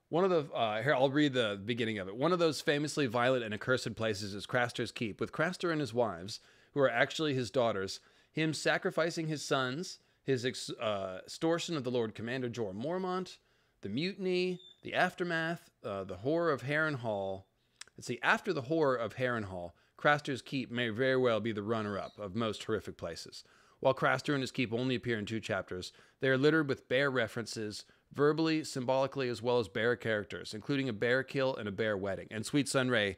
One of the, here, I'll read the beginning of it. One of those famously violent and accursed places is Craster's Keep, with Craster and his wives, who are actually his daughters, him sacrificing his sons, his extortion of the Lord Commander Jorah Mormont, the mutiny, the aftermath, the horror of Harrenhal. Let's see, after the horror of Harrenhal, Craster's Keep may very well be the runner-up of most horrific places. While Craster and his keep only appear in 2 chapters, they are littered with bear references, verbally, symbolically, as well as bear characters, including a bear kill and a bear wedding. And Sweet Sunray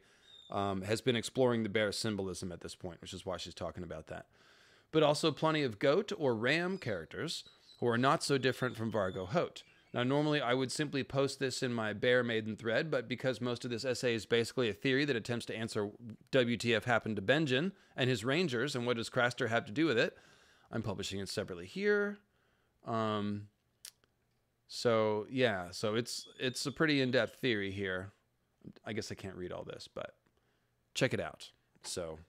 has been exploring the bear symbolism at this point, which is why she's talking about that. But also plenty of goat or ram characters who are not so different from Vargo Hoat. Now, normally I would simply post this in my Bear Maiden thread, but because most of this essay is basically a theory that attempts to answer WTF happened to Benjen and his rangers and what does Craster have to do with it, I'm publishing it separately here. So yeah, so it's a pretty in-depth theory here. I guess I can't read all this, but check it out. So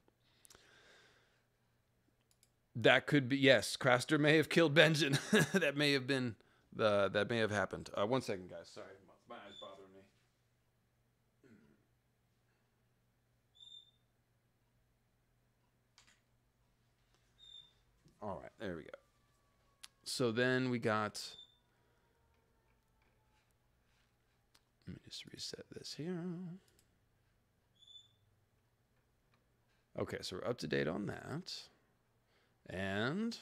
that could be, yes, Craster may have killed Benjen. That may have been that may have happened. 1 second, guys. Sorry, my eyes bothering me. All right, there we go. So then we got, let me just reset this here. Okay, so we're up to date on that. And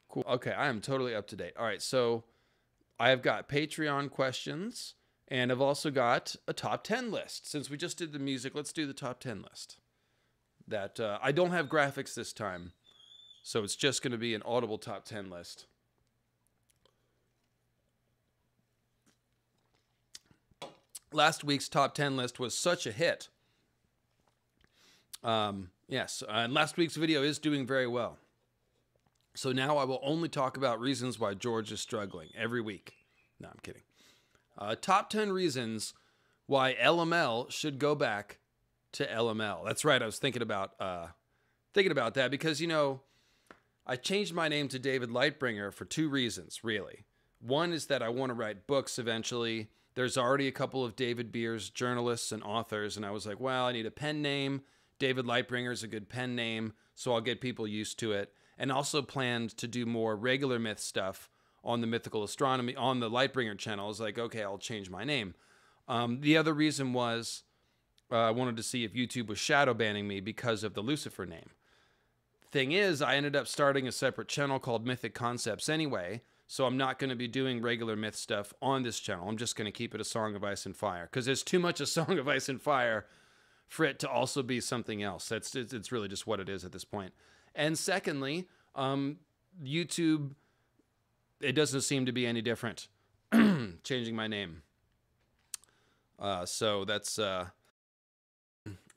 cool. Okay, I am totally up to date. All right, so I've got Patreon questions, and I've also got a top 10 list. Since we just did the music, let's do the top 10 list. That I don't have graphics this time, so it's just going to be an audible top 10 list. Last week's top 10 list was such a hit. Yes, and last week's video is doing very well. So now I will only talk about reasons why George is struggling every week. No, I'm kidding. Top 10 reasons why LmL should go back to LmL. That's right. I was thinking about that because, you know, I changed my name to David Lightbringer for 2 reasons, really. One is that I want to write books eventually. There's already a couple of David Beers journalists and authors, and I was like, well, I need a pen name. David Lightbringer is a good pen name, so I'll get people used to it. And also planned to do more regular myth stuff on the Mythical Astronomy, on the Lightbringer channel. I was like, okay, I'll change my name. The other reason was I wanted to see if YouTube was shadow banning me because of the Lucifer name. Thing is, I ended up starting a separate channel called Mythic Concepts anyway, so I'm not going to be doing regular myth stuff on this channel. I'm just going to keep it a Song of Ice and Fire, because there's too much a Song of Ice and Fire for it to also be something else. It's really just what it is at this point. And secondly, YouTube, it doesn't seem to be any different changing my name. So that's, and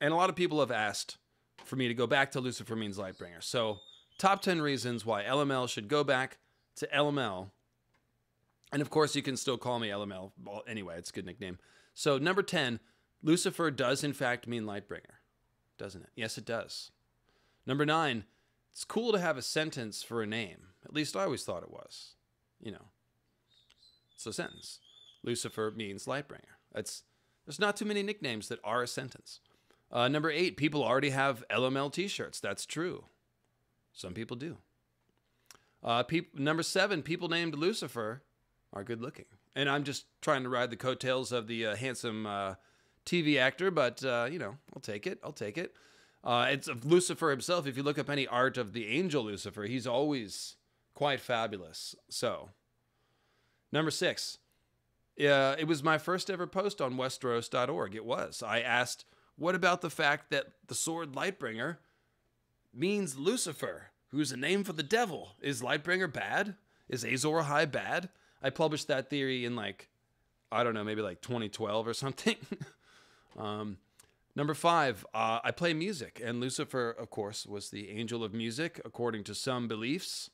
a lot of people have asked for me to go back to Lucifer Means Lightbringer. So top 10 reasons why LmL should go back to LmL. And of course, you can still call me LmL. Well, anyway, it's a good nickname. So number 10, Lucifer does in fact mean Lightbringer, doesn't it? Yes, it does. Number 9, It's cool to have a sentence for a name. At least I always thought it was. You know, it's a sentence. Lucifer means Lightbringer. There's not too many nicknames that are a sentence. Number 8, people already have LmL t-shirts. That's true. Some people do. Number 7, people named Lucifer are good looking. And I'm just trying to ride the coattails of the handsome TV actor, but, you know, I'll take it. I'll take it. It's of Lucifer himself. If you look up any art of the angel Lucifer, he's always quite fabulous. So, number 6. It was my first ever post on Westeros.org. It was. I asked, what about the fact that the sword Lightbringer means Lucifer, who's a name for the devil? Is Lightbringer bad? Is Azor Ahai bad? I published that theory in like, I don't know, maybe like 2012 or something. Number 5, I play music, and Lucifer, of course, was the angel of music, according to some beliefs.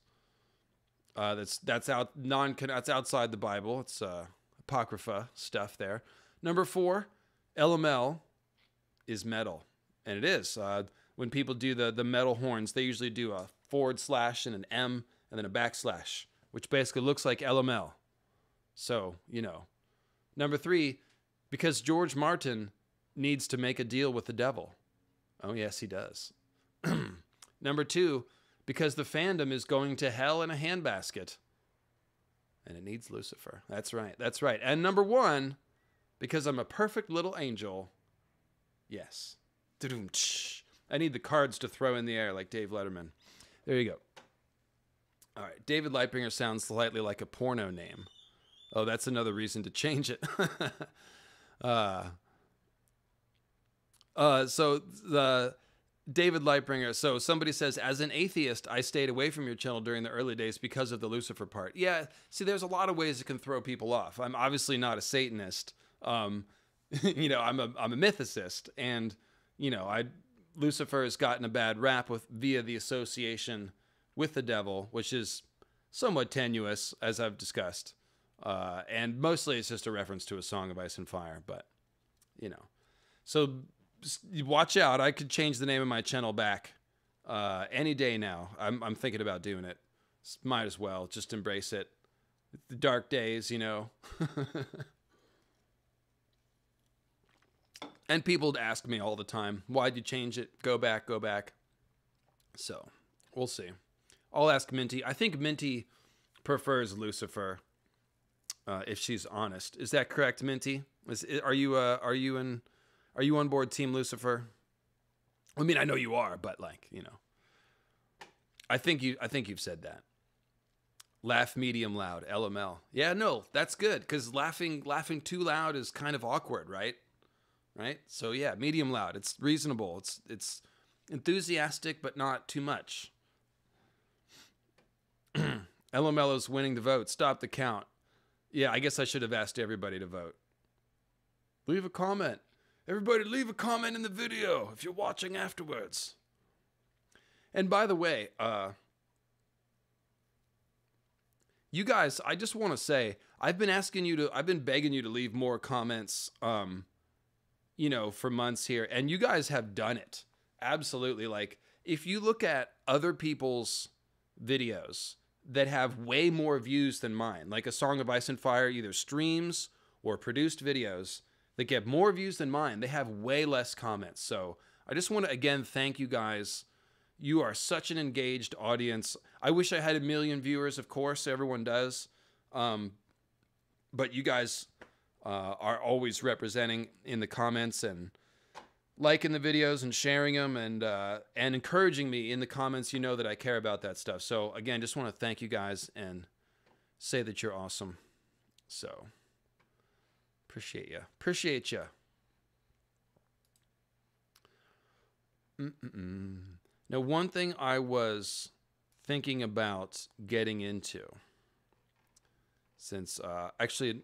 That's outside the Bible. It's apocrypha stuff there. Number 4, LmL is metal, and it is. When people do the metal horns, they usually do a / and an M and then a /, which basically looks like LmL. So, you know. Number 3, because George Martin needs to make a deal with the devil. Oh, yes, he does. Number 2, because the fandom is going to hell in a handbasket. And it needs Lucifer. That's right. That's right. And number 1, because I'm a perfect little angel. Yes. I need the cards to throw in the air like Dave Letterman. There you go. All right. David Lightbringer sounds slightly like a porno name. Oh, that's another reason to change it. So the David Lightbringer. So somebody says, as an atheist, I stayed away from your channel during the early days because of the Lucifer part. Yeah. See, there's a lot of ways it can throw people off. I'm obviously not a Satanist. You know, I'm a mythicist, and you know, Lucifer has gotten a bad rap via the association with the devil, which is somewhat tenuous, as I've discussed. And mostly it's just a reference to A Song of Ice and Fire, but you know, so watch out. I could change the name of my channel back any day now. I'm thinking about doing it. Might as well just embrace it. The dark days, you know. And people ask me all the time, why'd you change it? Go back, go back. So we'll see. I'll ask Minty. I think Minty prefers Lucifer, if she's honest. Is that correct, Minty? Are you on board Team Lucifer? I mean, I know you are, but like, you know, I think you've said that. Laugh medium loud, LmL. Yeah, no, that's good, because laughing too loud is kind of awkward, right? Right? So yeah, medium loud. It's reasonable. It's enthusiastic, but not too much. LmL is winning the vote. Stop the count. Yeah, I guess I should have asked everybody to vote. Leave a comment. Everybody leave a comment in the video if you're watching afterwards. And by the way, you guys, I just want to say, I've been begging you to leave more comments, you know, for months here, and you guys have done it. Absolutely. Like, if you look at other people's videos that have way more views than mine, like A Song of Ice and Fire, either streams or produced videos that get more views than mine, they have way less comments. So I just want to, again, thank you guys. You are such an engaged audience. I wish I had 1 million viewers, of course, everyone does. But you guys are always representing in the comments and liking the videos and sharing them and encouraging me in the comments. You know that I care about that stuff. So again, just want to thank you guys and say that you're awesome. So appreciate you. Appreciate you. Now, one thing I was thinking about getting into, since actually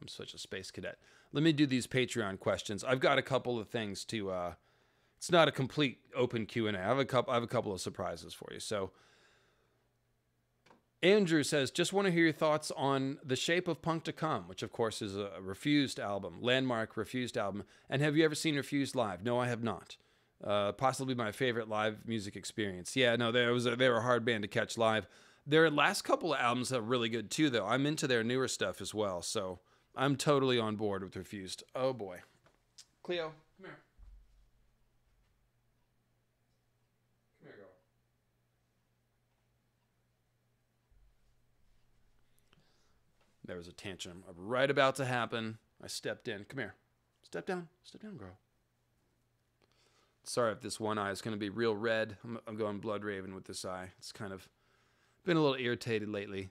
I'm such a space cadet. Let me do these Patreon questions. I've got a couple of things to. It's not a complete open Q&A. I have a couple of surprises for you. So, Andrew says, just want to hear your thoughts on The Shape of Punk to Come, which of course is a Refused album, landmark Refused album. And have you ever seen Refused live? No, I have not. Possibly my favorite live music experience. Yeah, no, they were a hard band to catch live. Their last couple of albums are really good too, though. I'm into their newer stuff as well, so I'm totally on board with Refused. Oh boy, Cleo, come here. Come here, girl. There was a tantrum right about to happen. I stepped in. Come here. Step down. Step down, girl. Sorry if this one eye is going to be real red. I'm going Blood Raven with this eye. It's kind of been a little irritated lately.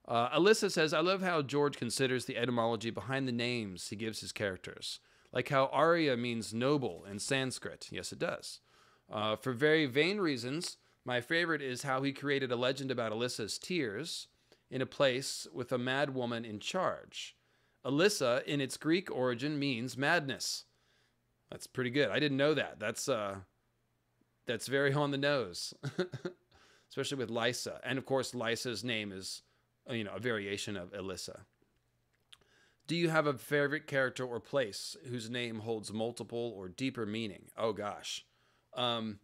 Alyssa says, I love how George considers the etymology behind the names he gives his characters. Like how Arya means noble in Sanskrit. Yes, it does. For very vain reasons, my favorite is how he created a legend about Alyssa's tears in a place with a mad woman in charge. Alyssa, in its Greek origin, means madness. That's pretty good. I didn't know that. That's very on the nose, especially with Lysa. And of course, Lysa's name is, a variation of Alyssa. Do you have a favorite character or place whose name holds multiple or deeper meaning? Oh gosh. Well,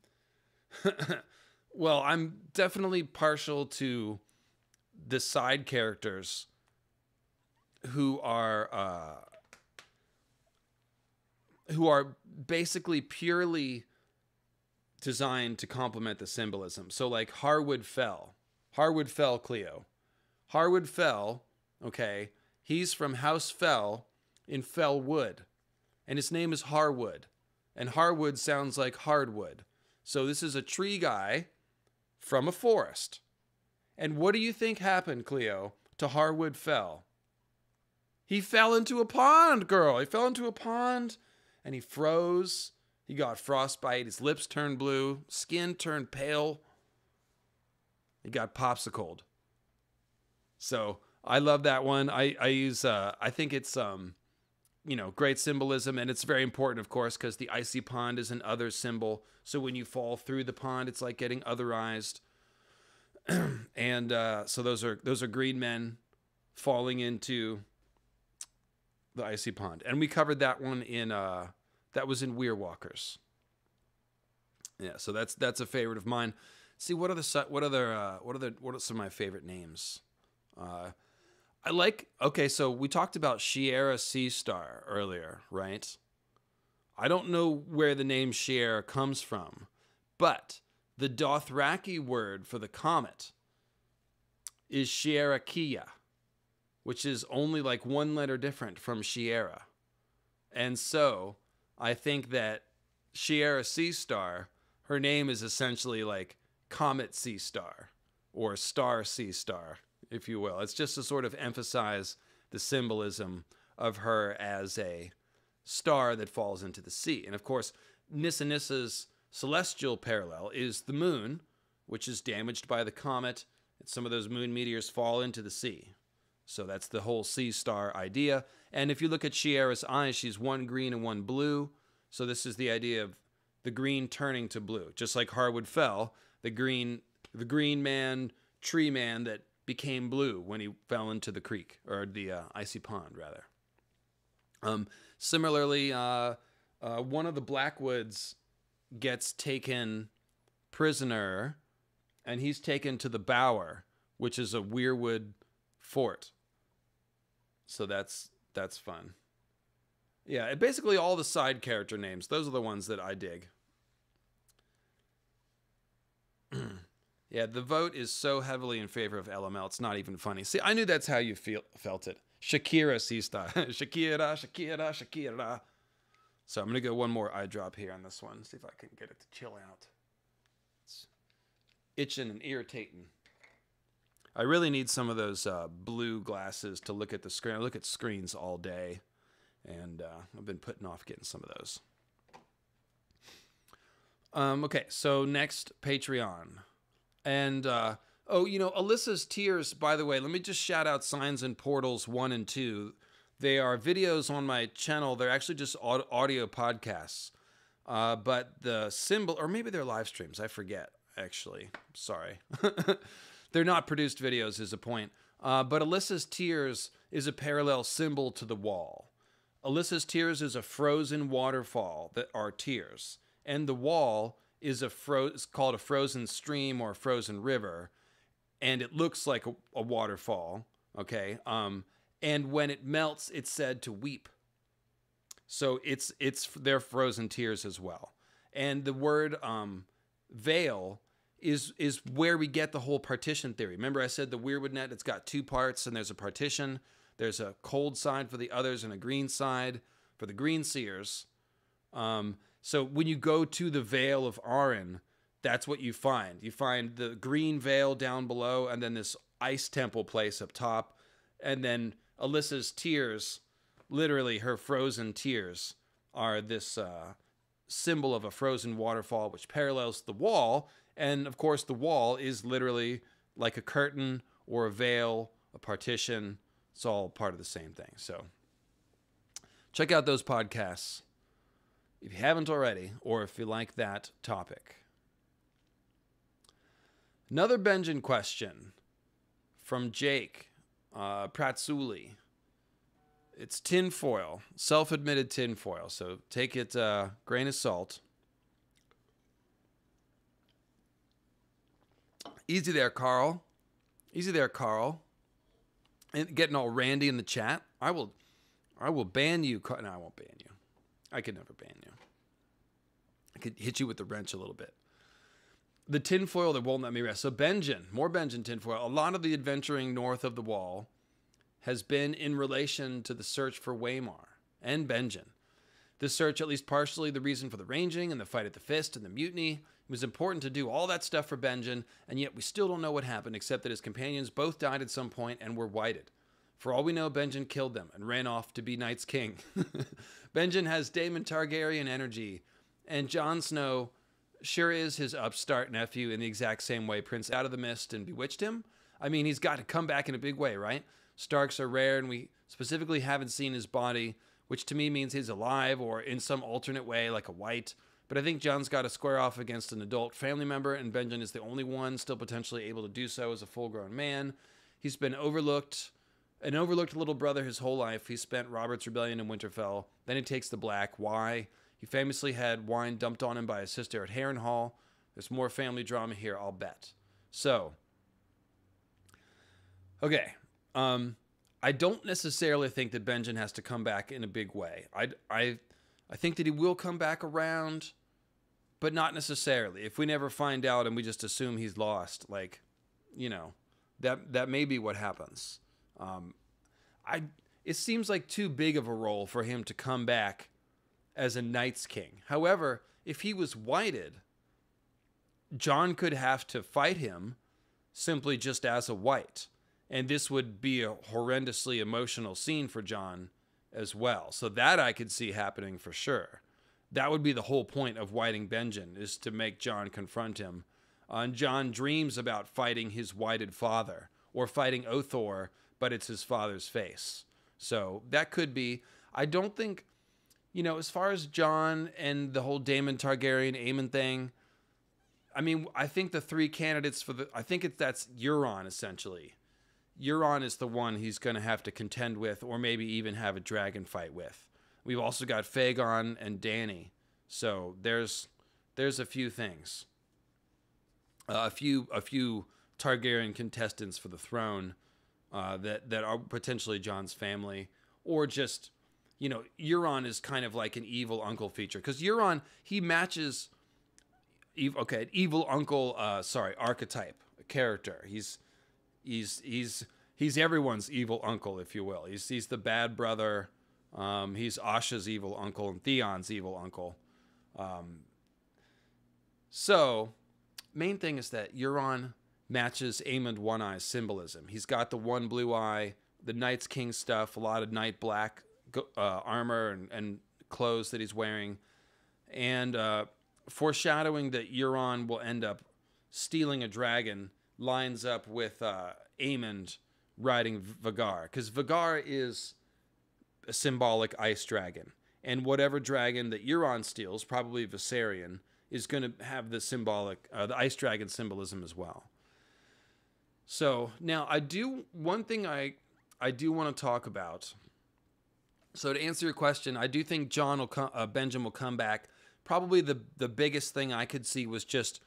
I'm definitely partial to the side characters who are basically purely designed to complement the symbolism. So like Harwood Fell Cleo. Harwood Fell, okay, he's from House Fell in Fellwood, and his name is Harwood, and Harwood sounds like hardwood. So this is a tree guy from a forest. And what do you think happened, Cleo, to Harwood Fell? He fell into a pond, girl. He fell into a pond, and he froze. He got frostbite. His lips turned blue. Skin turned pale. He got popsicled. So I love that one. I think it's, great symbolism, and it's very important, of course, because the icy pond is an other symbol. So when you fall through the pond, it's like getting otherized. And so those are green men falling into the icy pond, and we covered that one in that was in Weirwalkers. Yeah, so that's a favorite of mine. See, what are some of my favorite names? I like. Okay, so we talked about Shiera Seastar earlier, right? I don't know where the name Shiera comes from, but the Dothraki word for the comet is Shierakia, which is only like one letter different from Shiera. And so I think that Shiera Seastar, her name is essentially like Comet Seastar or Star Seastar, if you will. It's just to sort of emphasize the symbolism of her as a star that falls into the sea. And of course, Nissa's celestial parallel is the moon, which is damaged by the comet, and some of those moon meteors fall into the sea. So that's the whole sea star idea. And if you look at Shiera's eyes, she's one green and one blue. So this is the idea of the green turning to blue. Just like Harwood Fell, the green man, tree man that became blue when he fell into the creek, or the icy pond, rather. Similarly, one of the Blackwoods gets taken prisoner, and he's taken to the Bower, which is a Weirwood fort. So that's fun. Yeah, basically all the side character names, those are the ones that I dig. Yeah, the vote is so heavily in favor of LmL, it's not even funny. See, I knew that's how you felt it. Shakira Sista. Shakira. So I'm going to go one more eye drop here on this one. See if I can get it to chill out. It's itching and irritating. I really need some of those blue glasses to look at the screen. I look at screens all day, and I've been putting off getting some of those. Okay, so next, Patreon. And, Alyssa's Tears, by the way, let me just shout out Signs and Portals 1 and 2. They are videos on my channel. They're actually just audio podcasts. But the symbol, or maybe they're live streams. I forget, actually. Sorry. They're not produced videos is the point. But Alyssa's Tears is a parallel symbol to the wall. Alyssa's Tears is a frozen waterfall that are tears. and the wall is it's called a frozen stream or a frozen river, and it looks like a waterfall. Okay, and when it melts, it's said to weep. So it's their frozen tears as well. And the word veil is where we get the whole partition theory. Remember I said the Weirwood net, it's got two parts, and there's a partition. There's a cold side for the others and a green side for the green seers. So when you go to the Vale of Arryn, that's what you find. You find the green veil down below, and then this ice temple place up top. And then Alyssa's tears, literally her frozen tears, are this symbol of a frozen waterfall which parallels the wall. And of course the wall is literally like a curtain or a veil, a partition. It's all part of the same thing. So check out those podcasts if you haven't already, or if you like that topic. Another Benjen question from Jake Pratsuli. It's tinfoil, self-admitted tinfoil, so take it grain of salt. Easy there, Carl. Easy there, Carl. And getting all randy in the chat. I will ban you. No, I won't ban you. I could never ban you. I could hit you with the wrench a little bit. The tinfoil that won't let me rest. So Benjen, more Benjen tinfoil. A lot of the adventuring north of the wall has been in relation to the search for Waymar and Benjen. This search, at least partially, the reason for the ranging and the fight at the Fist and the mutiny. It was important to do all that stuff for Benjen, and yet we still don't know what happened, except that his companions both died at some point and were whited. For all we know, Benjen killed them and ran off to be Night's King. Benjen has Daemon Targaryen energy, and Jon Snow sure is his upstart nephew in the exact same way Prince Out of the Mist and bewitched him. I mean, he's got to come back in a big way, right? Starks are rare, and we specifically haven't seen his body, which to me means he's alive or in some alternate way, like a white. But I think Jon's got to square off against an adult family member, and Benjen is the only one still potentially able to do so as a full-grown man. He's been an overlooked little brother his whole life. He spent Robert's Rebellion in Winterfell. Then he takes the Black. Why? He famously had wine dumped on him by his sister at Harrenhal. There's more family drama here, I'll bet. So, okay. I don't necessarily think that Benjen has to come back in a big way. I think that he will come back around, but not necessarily. If we never find out and we just assume he's lost, like, you know, that may be what happens. It seems like too big of a role for him to come back as a Night's King. However, if he was whited, Jon could have to fight him simply just as a white. And this would be a horrendously emotional scene for Jon as well. So that I could see happening for sure. That would be the whole point of whiting Benjen, is to make Jon confront him. And Jon dreams about fighting his whited father, or fighting Othor, but it's his father's face. So that could be. I don't think, you know, as far as Jon and the whole Daemon Targaryen Aemon thing, I mean, I think the three candidates for that's Euron, essentially. Euron is the one he's going to have to contend with, or maybe even have a dragon fight with. We've also got Fagon and Dany. So there's a few things. A few Targaryen contestants for the throne that are potentially Jon's family, or just, you know, Euron is kind of like an evil uncle feature, because Euron, he matches evil uncle archetype character. He's everyone's evil uncle, if you will. He's the bad brother. He's Asha's evil uncle and Theon's evil uncle. So main thing is that Euron matches Aemond One Eye's symbolism. He's got the one blue eye, the Night's King stuff, a lot of night black armor and clothes that he's wearing, and foreshadowing that Euron will end up stealing a dragon lines up with Aemond riding Vhagar, because Vhagar is a symbolic ice dragon, and whatever dragon that Euron steals, probably Viserion, is going to have the symbolic, the ice dragon symbolism as well. So now one thing I do want to talk about. So to answer your question, I do think Benjen will come back probably the biggest thing I could see was just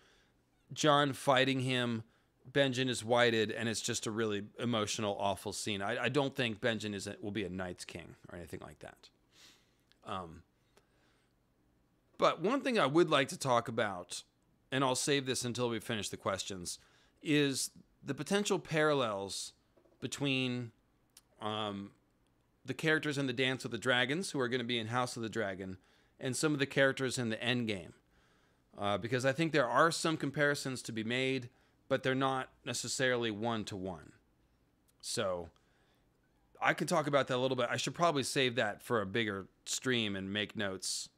Jon fighting him. Benjen is whited, and it's just a really emotional, awful scene. I don't think Benjen will be a Night's King or anything like that. But one thing I would like to talk about, and I'll save this until we finish the questions, is the potential parallels between the characters in the Dance with the Dragons, who are going to be in House of the Dragon, and some of the characters in the Endgame. Because I think there are some comparisons to be made, but they're not necessarily one-to-one. So I can talk about that a little bit. I should probably save that for a bigger stream and make notes,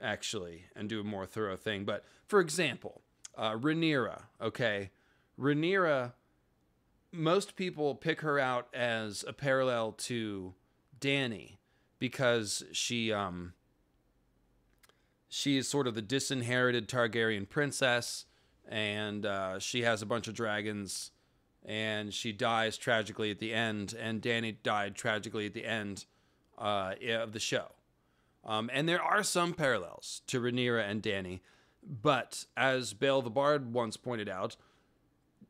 actually, and do a more thorough thing. But, for example, Rhaenyra, okay? Rhaenyra, most people pick her out as a parallel to Dany because she is sort of the disinherited Targaryen princess, and she has a bunch of dragons, and she dies tragically at the end, and Dany died tragically at the end of the show. And there are some parallels to Rhaenyra and Dany, but as Bale the Bard once pointed out,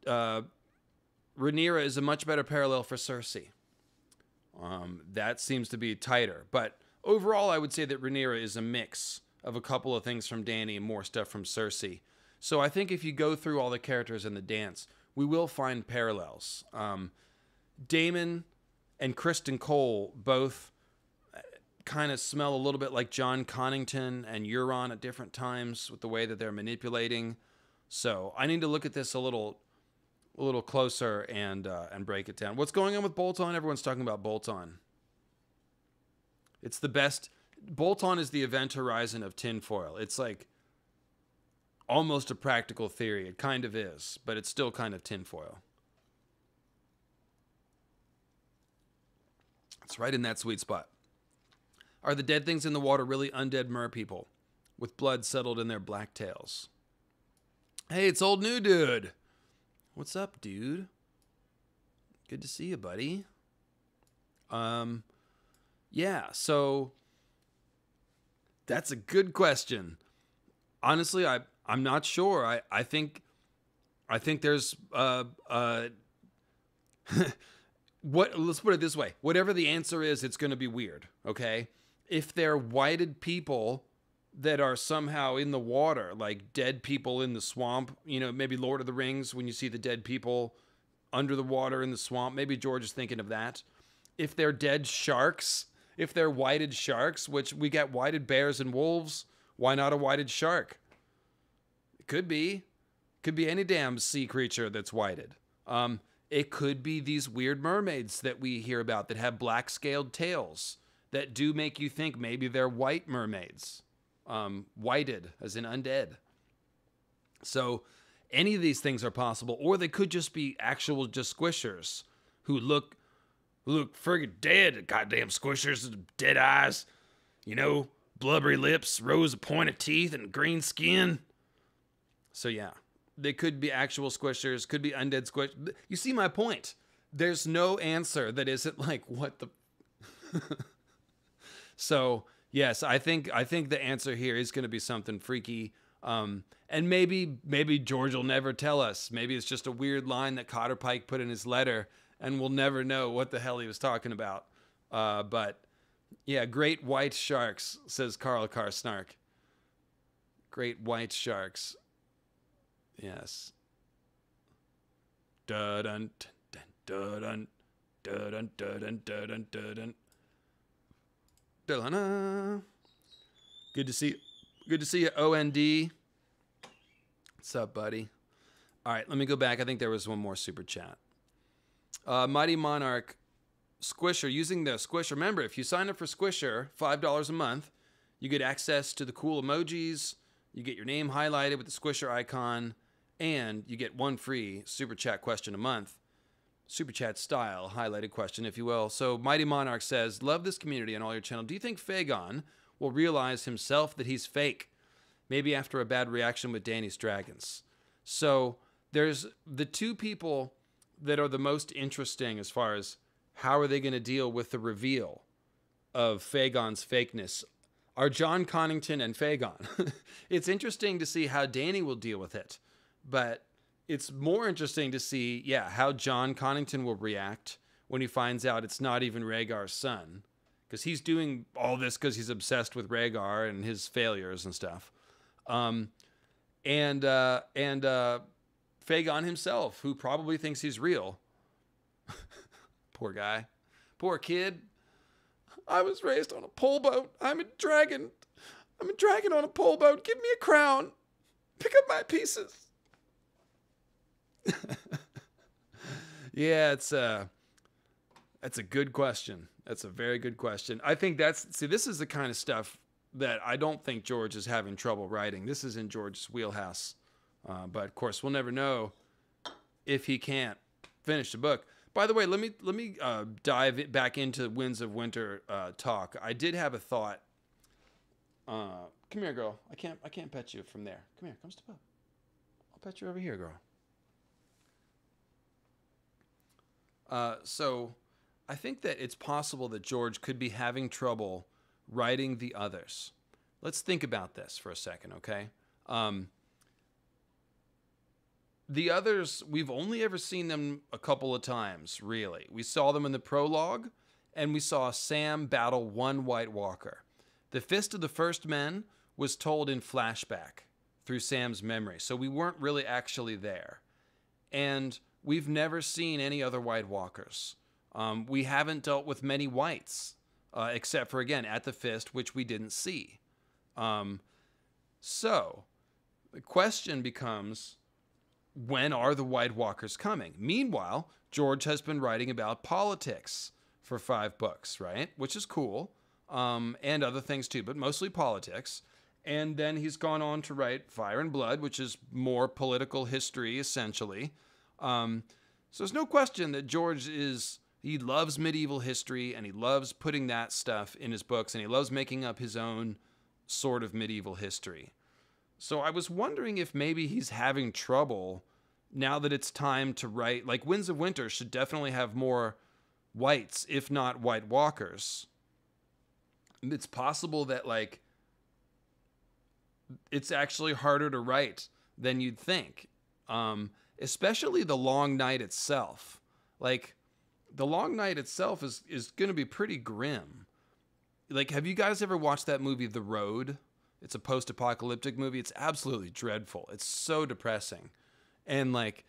Rhaenyra is a much better parallel for Cersei. That seems to be tighter, but overall I would say that Rhaenyra is a mix of a couple of things from Dany and more stuff from Cersei. So I think if you go through all the characters in the dance, we will find parallels. Daemon and Kristen Cole both kind of smell a little bit like John Connington and Euron at different times with the way that they're manipulating. So I need to look at this a little closer and break it down. What's going on with Bolton? Everyone's talking about Bolton. It's the best. Bolton is the event horizon of tinfoil. It's like almost a practical theory. It kind of is, but it's still kind of tinfoil. It's right in that sweet spot. Are the dead things in the water really undead mer people with blood settled in their black tails? Hey, it's old new dude. What's up, dude? Good to see you, buddy. Yeah, so that's a good question. Honestly, I'm not sure. I think there's let's put it this way. Whatever the answer is, it's going to be weird, okay? If they're whited people that are somehow in the water, like dead people in the swamp, maybe Lord of the Rings, when you see the dead people under the water in the swamp, maybe George is thinking of that. If they're dead sharks, if they're whited sharks, which we got whited bears and wolves, why not a whited shark? It could be any damn sea creature that's whited. It could be these weird mermaids that we hear about that have black scaled tails that do make you think maybe they're white mermaids. Whited, as in undead. So any of these things are possible, or they could just be actual just squishers who look friggin' dead. Goddamn squishers, dead eyes, blubbery lips, rows of pointed teeth, and green skin. So yeah, they could be actual squishers, could be undead squish. You see my point. There's no answer that isn't like, what the... So... yes, I think the answer here is going to be something freaky, and maybe George will never tell us. Maybe it's just a weird line that Cotter Pike put in his letter, and we'll never know what the hell he was talking about. But yeah, great white sharks, says Carl Karsnark. Great white sharks. Yes. Dun dun dun dun dun dun dun dun dun. Good to see you, OND. What's up, buddy? All right, let me go back. I think there was one more super chat. Mighty Monarch Squisher, using the Squisher. Remember, if you sign up for Squisher, $5 a month, you get access to the cool emojis, you get your name highlighted with the Squisher icon, and you get one free super chat question a month. Super chat style, highlighted question, if you will. So Mighty Monarch says, love this community and all your channel. Do you think Fagon will realize himself that he's fake? Maybe after a bad reaction with Dany's dragons. So there's the two people that are the most interesting as far as how are they going to deal with the reveal of Fagon's fakeness. are John Connington and Fagon. It's interesting to see how Dany will deal with it, but it's more interesting to see, how John Connington will react when he finds out it's not even Rhaegar's son, because he's doing all this because he's obsessed with Rhaegar and his failures and stuff. And Fagon himself, who probably thinks he's real. Poor guy. Poor kid. I was raised on a pole boat. I'm a dragon. I'm a dragon on a pole boat. Give me a crown. Pick up my pieces. Yeah, that's a good question. That's a very good question. I think this is the kind of stuff that I don't think George is having trouble writing. This is in George's wheelhouse. But of course, we'll never know if he can't finish the book. By the way, let me dive back into Winds of Winter talk. I did have a thought. Come here, girl. I can't pet you from there. Come here. Come step up. I'll pet you over here, girl. So I think that it's possible that George could be having trouble writing the others. Let's think about this for a second, okay? The others, we've only ever seen them a couple of times, really. We saw them in the prologue, and we saw Sam battle one White Walker. The Fist of the First Men was told in flashback through Sam's memory, so we weren't really actually there. And we've never seen any other White Walkers. We haven't dealt with many Whites, except for, again, at the Fist, which we didn't see. So, the question becomes, when are the White Walkers coming? Meanwhile, George has been writing about politics for 5 books, right? Which is cool, and other things too, but mostly politics. And then he's gone on to write Fire and Blood, which is more political history, essentially. So there's no question that George he loves medieval history, and he loves putting that stuff in his books, and he loves making up his own sort of medieval history. So I was wondering if maybe he's having trouble now that it's time to write. Like, Winds of Winter should definitely have more Whites, if not White Walkers. It's possible that, like, it's actually harder to write than you'd think. Especially the Long Night itself. Like, the Long Night itself is going to be pretty grim. Like, have you guys ever watched that movie, The Road? It's a post-apocalyptic movie. It's absolutely dreadful. It's so depressing. And, like,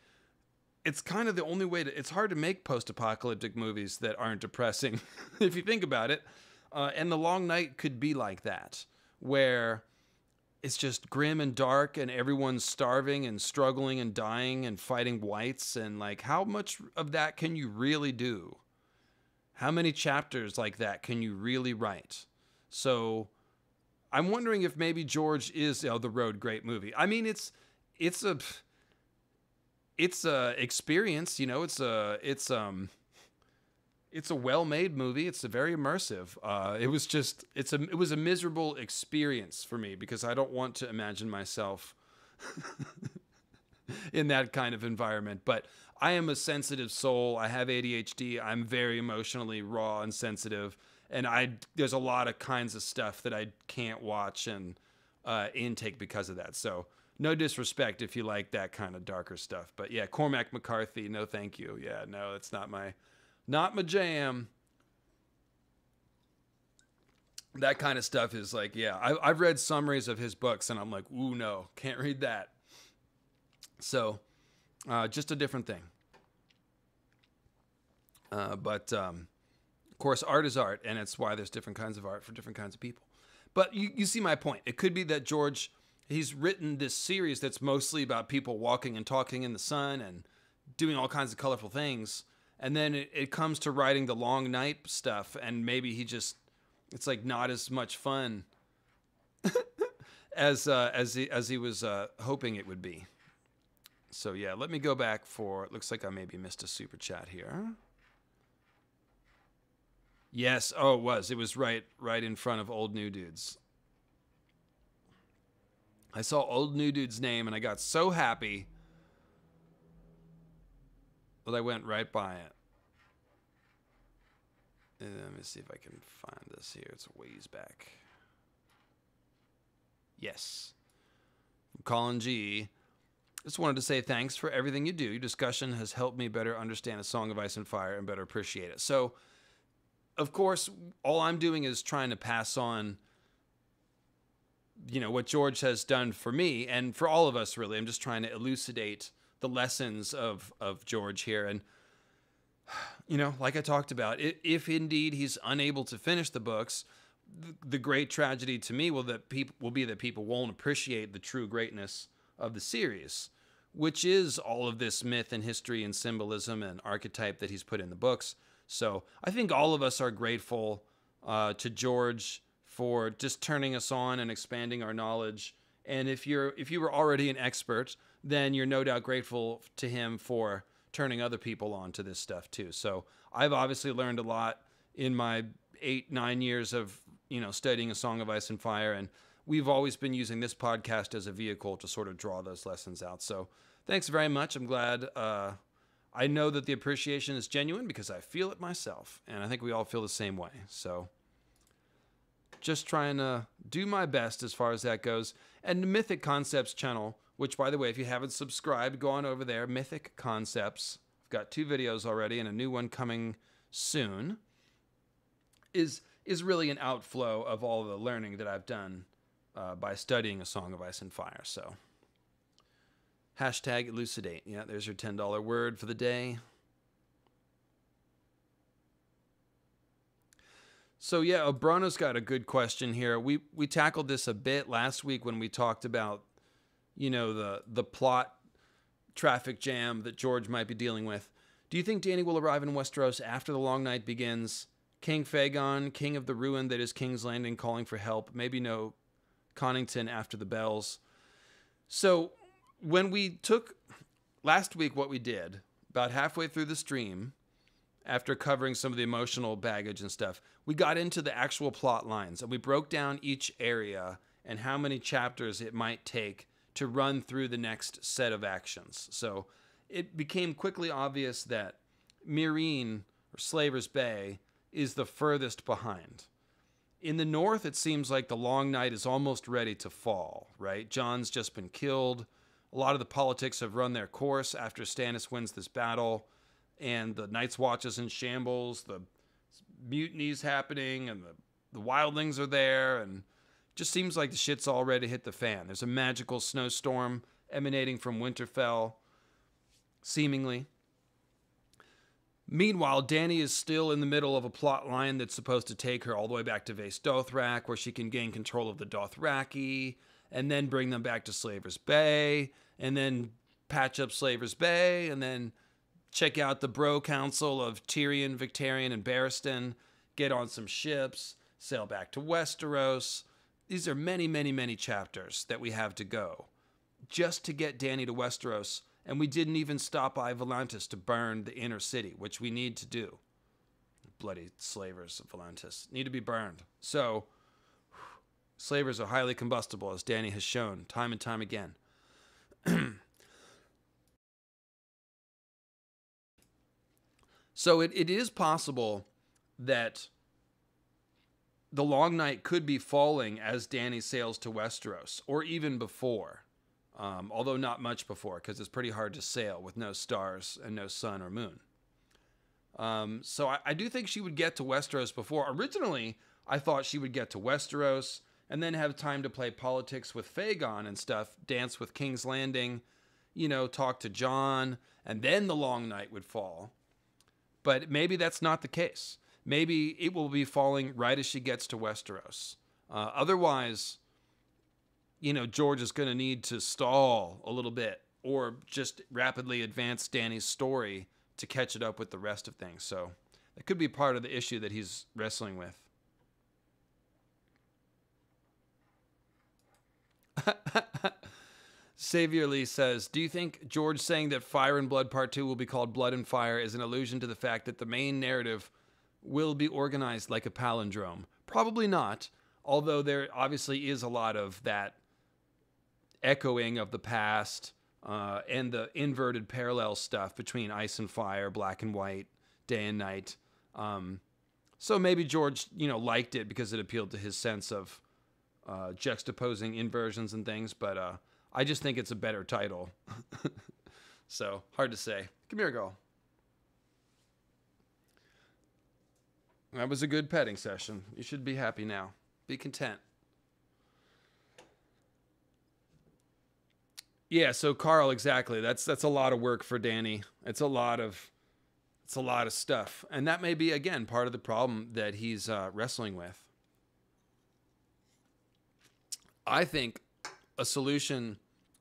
it's kind of the only way it's hard to make post-apocalyptic movies that aren't depressing, if you think about it. And The Long Night could be like that, where it's just grim and dark and everyone's starving and struggling and dying and fighting Whites. And, like, how much of that can you really do? How many chapters like that can you really write? So I'm wondering if maybe George is The Road, great movie. I mean, it's a experience, you know. It's a well-made movie. It's very immersive. It was a miserable experience for me because I don't want to imagine myself in that kind of environment. But I am a sensitive soul. I have ADHD. I'm very emotionally raw and sensitive. And there's a lot of kinds of stuff that I can't watch and intake because of that. So no disrespect if you like that kind of darker stuff. But yeah, Cormac McCarthy, no thank you. Yeah, no, it's not my jam. That kind of stuff is like, yeah, I've read summaries of his books and I'm like, ooh, no, can't read that. So just a different thing. But of course, art is art, and it's why there's different kinds of art for different kinds of people. But you see my point. It could be that George, he's written this series that's mostly about people walking and talking in the sun and doing all kinds of colorful things. And then it comes to writing the Long Night stuff, and maybe it's like not as much fun as he was hoping it would be. So yeah, let me go back it looks like I maybe missed a super chat here. Yes, oh, it was right in front of Old New Dudes. I saw Old New Dude's name and I got so happy that I went right by it. And let me see if I can find this here. It's a ways back. Yes. Colin G. Just wanted to say thanks for everything you do. Your discussion has helped me better understand A Song of Ice and Fire and better appreciate it. So, of course, all I'm doing is trying to pass on, what George has done for me and for all of us, really. I'm just trying to elucidate the lessons of George here. And, like I talked about, if indeed he's unable to finish the books, the great tragedy to me will be that people won't appreciate the true greatness of the series, which is all of this myth and history and symbolism and archetype that he's put in the books. So I think all of us are grateful to George for just turning us on and expanding our knowledge. And if you were already an expert, then you're no doubt grateful to him for turning other people on to this stuff too. So I've obviously learned a lot in my 8-9 years of studying A Song of Ice and Fire, and we've always been using this podcast as a vehicle to sort of draw those lessons out. So thanks very much. I'm glad. I know that the appreciation is genuine because I feel it myself, and I think we all feel the same way. So just trying to do my best as far as that goes. And the Mythic Concepts channel, which, by the way, if you haven't subscribed, go on over there. Mythic Concepts. I've got 2 videos already and a new one coming soon. Is really an outflow of all the learning that I've done by studying A Song of Ice and Fire. So hashtag elucidate. Yeah, there's your $10 word for the day. So yeah, Obrona's got a good question here. We tackled this a bit last week when we talked about, the plot traffic jam that George might be dealing with. Do you think Dany will arrive in Westeros after the Long Night begins? King Fagon, king of the ruin that is King's Landing, calling for help. Maybe no Connington after the bells. So when we took last week, what we did about halfway through the stream, after covering some of the emotional baggage and stuff, we got into the actual plot lines and we broke down each area and how many chapters it might take to run through the next set of actions. So it became quickly obvious that Meereen, or Slaver's Bay, is the furthest behind. In the north, it seems like the Long Night is almost ready to fall, right? Jon's just been killed. A lot of the politics have run their course after Stannis wins this battle, and the Night's Watch is in shambles, the mutinies happening, and the wildlings are there, and it just seems like the shit's all ready to hit the fan. There's a magical snowstorm emanating from Winterfell, seemingly. Meanwhile, Dany is still in the middle of a plot line that's supposed to take her all the way back to Vaes Dothrak, where she can gain control of the Dothraki, and then bring them back to Slaver's Bay, and then patch up Slaver's Bay, and then check out the bro council of Tyrion, Victarion, and Barristan, get on some ships, sail back to Westeros. These are many, many, many chapters that we have to go just to get Dany to Westeros. And we didn't even stop by Volantis to burn the inner city, which we need to do. Bloody slavers of Volantis need to be burned. So, slavers are highly combustible, as Dany has shown time and time again. So it is possible that the Long Night could be falling as Dany sails to Westeros, or even before. Although not much before, because it's pretty hard to sail with no stars and no sun or moon. So I do think she would get to Westeros before. Originally, I thought she would get to Westeros and then have time to play politics with Fagon and stuff, dance with King's Landing, talk to Jon, and then the Long Night would fall. But maybe that's not the case. Maybe it will be falling right as she gets to Westeros. Otherwise, George is going to need to stall a little bit or just rapidly advance Dany's story to catch it up with the rest of things. So that could be part of the issue that he's wrestling with. Savior Lee says, do you think George saying that Fire and Blood Part 2 will be called Blood and Fire is an allusion to the fact that the main narrative will be organized like a palindrome? Probably not, although there obviously is a lot of that echoing of the past and the inverted parallel stuff between Ice and Fire, Black and White, Day and Night. So maybe George, liked it because it appealed to his sense of juxtaposing inversions and things, but I just think it's a better title. So, hard to say. Come here, girl. That was a good petting session. You should be happy now. Be content. Yeah, so Carl, exactly. That's a lot of work for Danny. It's a lot of stuff. And that may be, again, part of the problem that he's wrestling with. I think a solution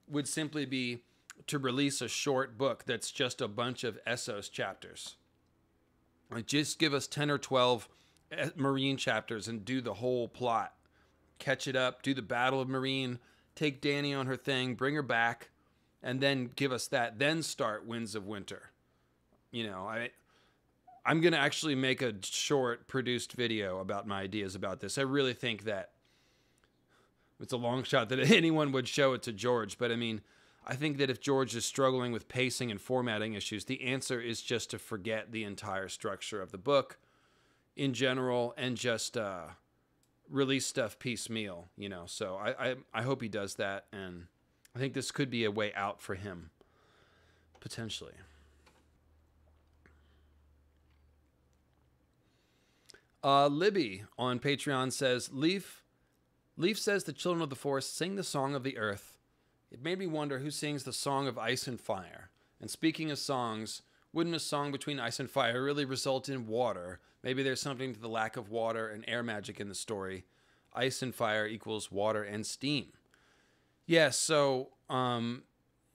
would simply be to release a short book that's just a bunch of Essos chapters. Like, just give us 10 or 12 Marine chapters and do the whole plot. Catch it up, do the Battle of Marine, take Dany on her thing, bring her back, and then give us that. Then start Winds of Winter. You know, I'm going to actually make a short produced video about my ideas about this. I really think that it's a long shot that anyone would show it to George. But I mean, I think that if George is struggling with pacing and formatting issues, the answer is just to forget the entire structure of the book in general and just release stuff piecemeal, you know. So I hope he does that, and I think this could be a way out for him, potentially. Libby on Patreon says, Leaf says the children of the forest sing the song of the earth. It made me wonder who sings the song of ice and fire. And speaking of songs, wouldn't a song between ice and fire really result in water? Maybe there's something to the lack of water and air magic in the story. Ice and fire equals water and steam. Yeah, so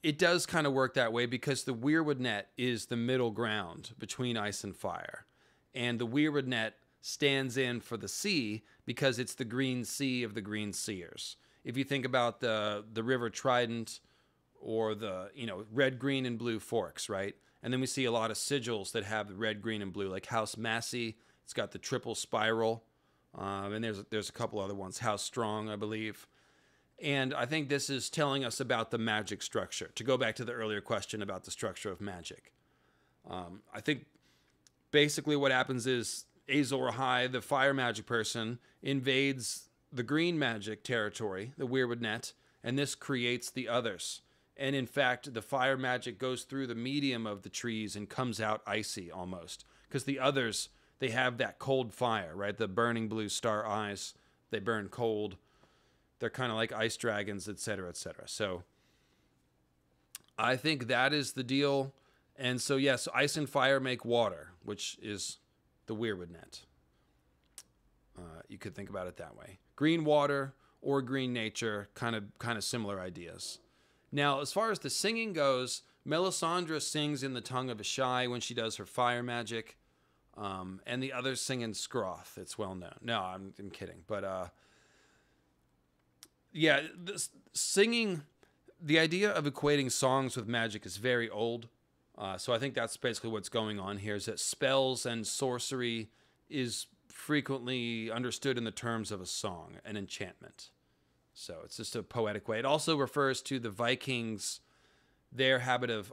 it does kind of work that way because the Weirwood net is the middle ground between ice and fire. And the Weirwood net stands in for the sea because it's the green sea of the green seers. If you think about the River Trident or the, you know, red, green, and blue forks, right? And then we see a lot of sigils that have the red, green, and blue, like House Massey. It's got the triple spiral. And there's a couple other ones. House Strong, I believe. And I think this is telling us about the magic structure. To go back to the earlier question about the structure of magic. I think basically what happens is Azor Ahai, the fire magic person, invades the green magic territory, the Weirwood net, and this creates the others. And in fact, the fire magic goes through the medium of the trees and comes out icy almost. Because the others, they have that cold fire, right? The burning blue star eyes, they burn cold. They're kind of like ice dragons, etc., etc. So I think that is the deal. And so, yes, ice and fire make water, which is the Weirwood net. You could think about it that way. Green water or green nature, kind of similar ideas. Now, as far as the singing goes, Melisandre sings in the tongue of Ashai when she does her fire magic, and the others sing in Scroth. It's well known. No, I'm kidding. But yeah, singing, the idea of equating songs with magic is very old. So I think that's basically what's going on here, is that spells and sorcery is frequently understood in the terms of a song, an enchantment. So it's just a poetic way. It also refers to the Vikings, their habit of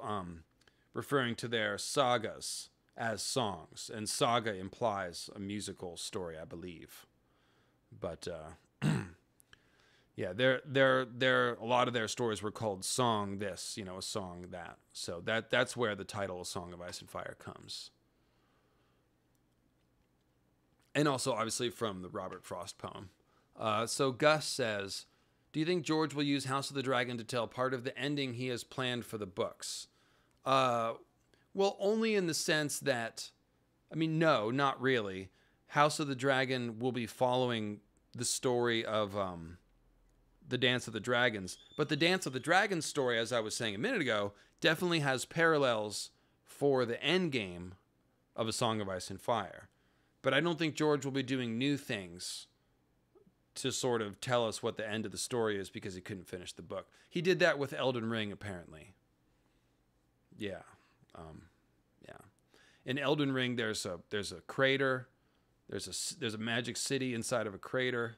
referring to their sagas as songs. And saga implies a musical story, I believe. But yeah, a lot of their stories were called Song This, you know, a song that. So that's where the title of Song of Ice and Fire comes. And also, obviously, from the Robert Frost poem. So Gus says, do you think George will use House of the Dragon to tell part of the ending he has planned for the books? Well, only in the sense that, I mean, no, not really. House of the Dragon will be following the story of the Dance of the Dragons. But the Dance of the Dragons story, as I was saying a minute ago, definitely has parallels for the end game of A Song of Ice and Fire. But I don't think George will be doing new things to sort of tell us what the end of the story is because he couldn't finish the book. He did that with Elden Ring, apparently. Yeah. Yeah. In Elden Ring, there's a crater. There's a magic city inside of a crater.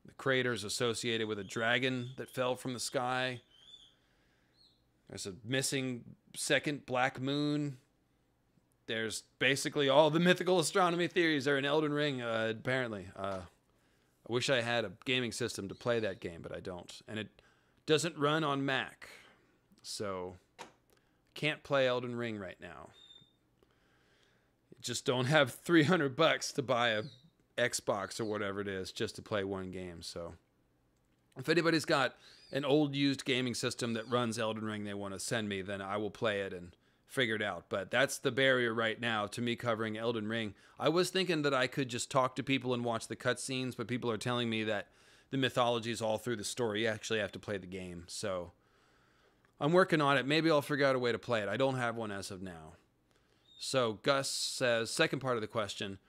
The crater is associated with a dragon that fell from the sky. There's a missing second black moon. There's basically all the mythical astronomy theories are in Elden Ring, apparently. A I wish I had a gaming system to play that game, but I don't. And it doesn't run on Mac. So can't play Elden Ring right now. Just don't have $300 to buy a Xbox or whatever it is just to play one game. So if anybody's got an old used gaming system that runs Elden Ring they want to send me, then I will play it and figure it out. But that's the barrier right now to me covering Elden Ring. I was thinking that I could just talk to people and watch the cutscenes, but people are telling me that the mythology is all through the story. You actually have to play the game. So I'm working on it. Maybe I'll figure out a way to play it. I don't have one as of now. So Gus says, second part of the question,